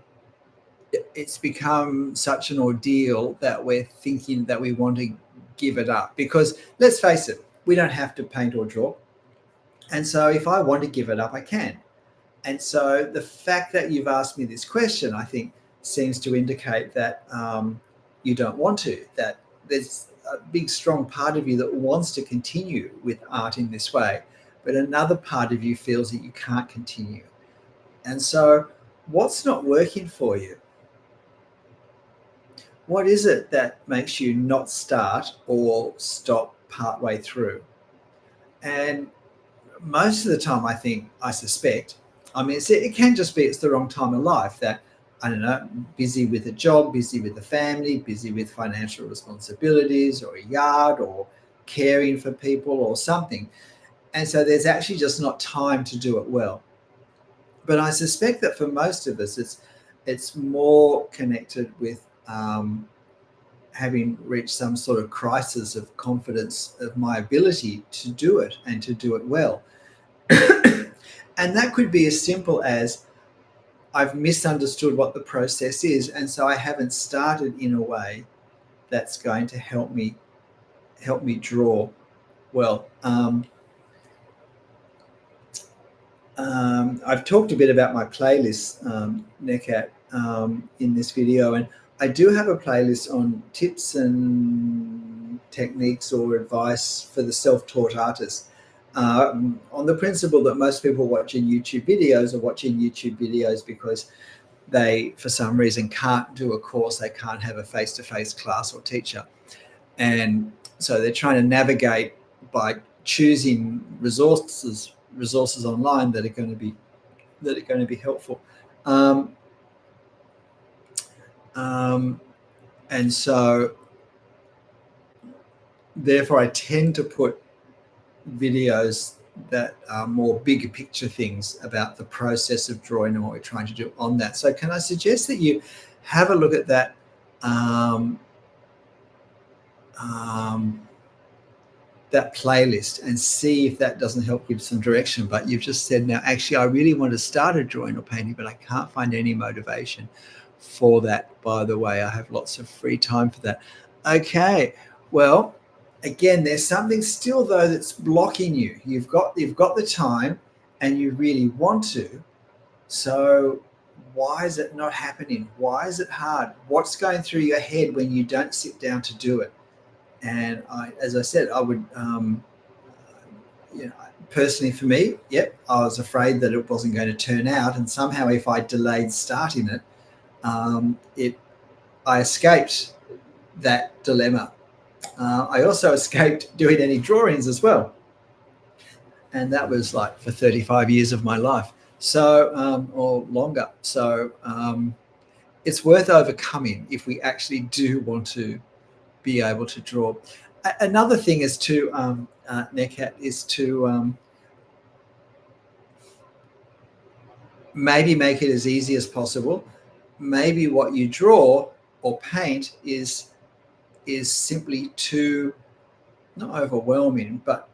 it's become such an ordeal that we're thinking that we want to give it up. Because let's face it, we don't have to paint or draw. And so if I want to give it up, I can. And so the fact that you've asked me this question, I think, seems to indicate that you don't want to, that there's a big, strong part of you that wants to continue with art in this way, but another part of you feels that you can't continue. And so what's not working for you? What is it that makes you not start or stop partway through? And most of the time, I suspect, I mean, it can just be it's the wrong time of life, that, I don't know, busy with a job, busy with the family, busy with financial responsibilities or a yard or caring for people or something. And so there's actually just not time to do it well. But I suspect that for most of us, it's more connected with having reached some sort of crisis of confidence of my ability to do it and to do it well. And that could be as simple as I've misunderstood what the process is, and so I haven't started in a way that's going to help me draw well. I've talked a bit about my playlist, Nekat, in this video, and I do have a playlist on tips and techniques or advice for the self-taught artist, on the principle that most people watching YouTube videos are watching YouTube videos because they, for some reason, can't do a course, they can't have a face-to-face class or teacher. And so they're trying to navigate by choosing resources online that are going to be helpful. And so therefore I tend to put videos that are more bigger picture things about the process of drawing and what we're trying to do on that. So can I suggest that you have a look at that that playlist and see if that doesn't help give some direction. But you've just said, now, actually, I really want to start a drawing or painting, but I can't find any motivation for that. By the way, I have lots of free time for that. Okay, well, again, there's something still, though, that's blocking you. You've got the time and you really want to. So why is it not happening? Why is it hard? What's going through your head when you don't sit down to do it? And as I said, I would, personally for me, I was afraid that it wasn't going to turn out. And somehow if I delayed starting it, I escaped that dilemma. I also escaped doing any drawings as well. And that was like for 35 years of my life. So, or longer. So it's worth overcoming if we actually do want to be able to draw. Another thing is to, Nekat, is to maybe make it as easy as possible. Maybe what you draw or paint is simply too, not overwhelming, but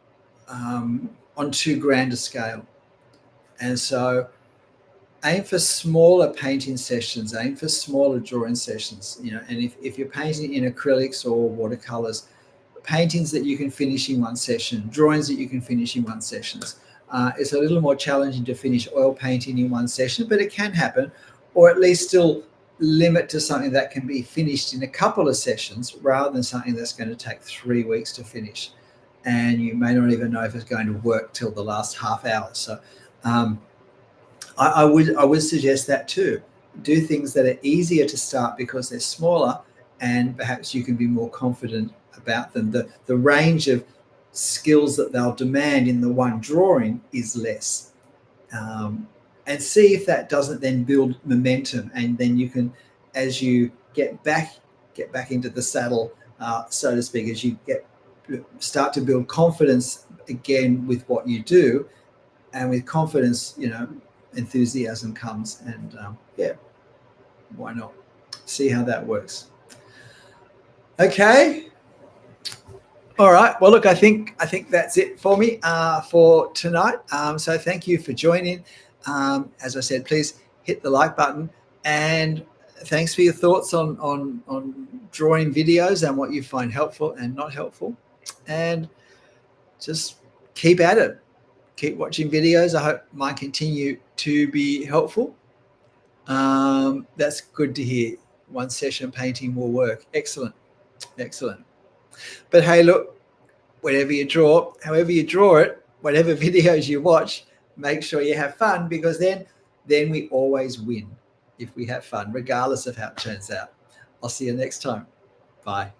on too grand a scale. And so aim for smaller painting sessions, aim for smaller drawing sessions, and if you're painting in acrylics or watercolors, paintings that you can finish in one session, drawings that you can finish in one session. It's a little more challenging to finish oil painting in one session, but it can happen, or at least still limit to something that can be finished in a couple of sessions rather than something that's going to take 3 weeks to finish. And you may not even know if it's going to work till the last half hour. So I would suggest that too. Do things that are easier to start because they're smaller, and perhaps you can be more confident about them. The range of skills that they'll demand in the one drawing is less. And see if that doesn't then build momentum, and then you can, as you get back into the saddle, so to speak, as you start to build confidence again with what you do, and with confidence, enthusiasm comes, and why not? See how that works. Okay. All right. Well, look, I think that's it for me for tonight. So thank you for joining. As I said, please hit the like button, and thanks for your thoughts on drawing videos and what you find helpful and not helpful. And just keep at it. Keep watching videos. I hope mine continue to be helpful. That's good to hear. One session painting will work. Excellent. Excellent. But hey, look, whatever you draw, however you draw it, whatever videos you watch, make sure you have fun, because then we always win if we have fun, regardless of how it turns out. I'll see you next time. Bye.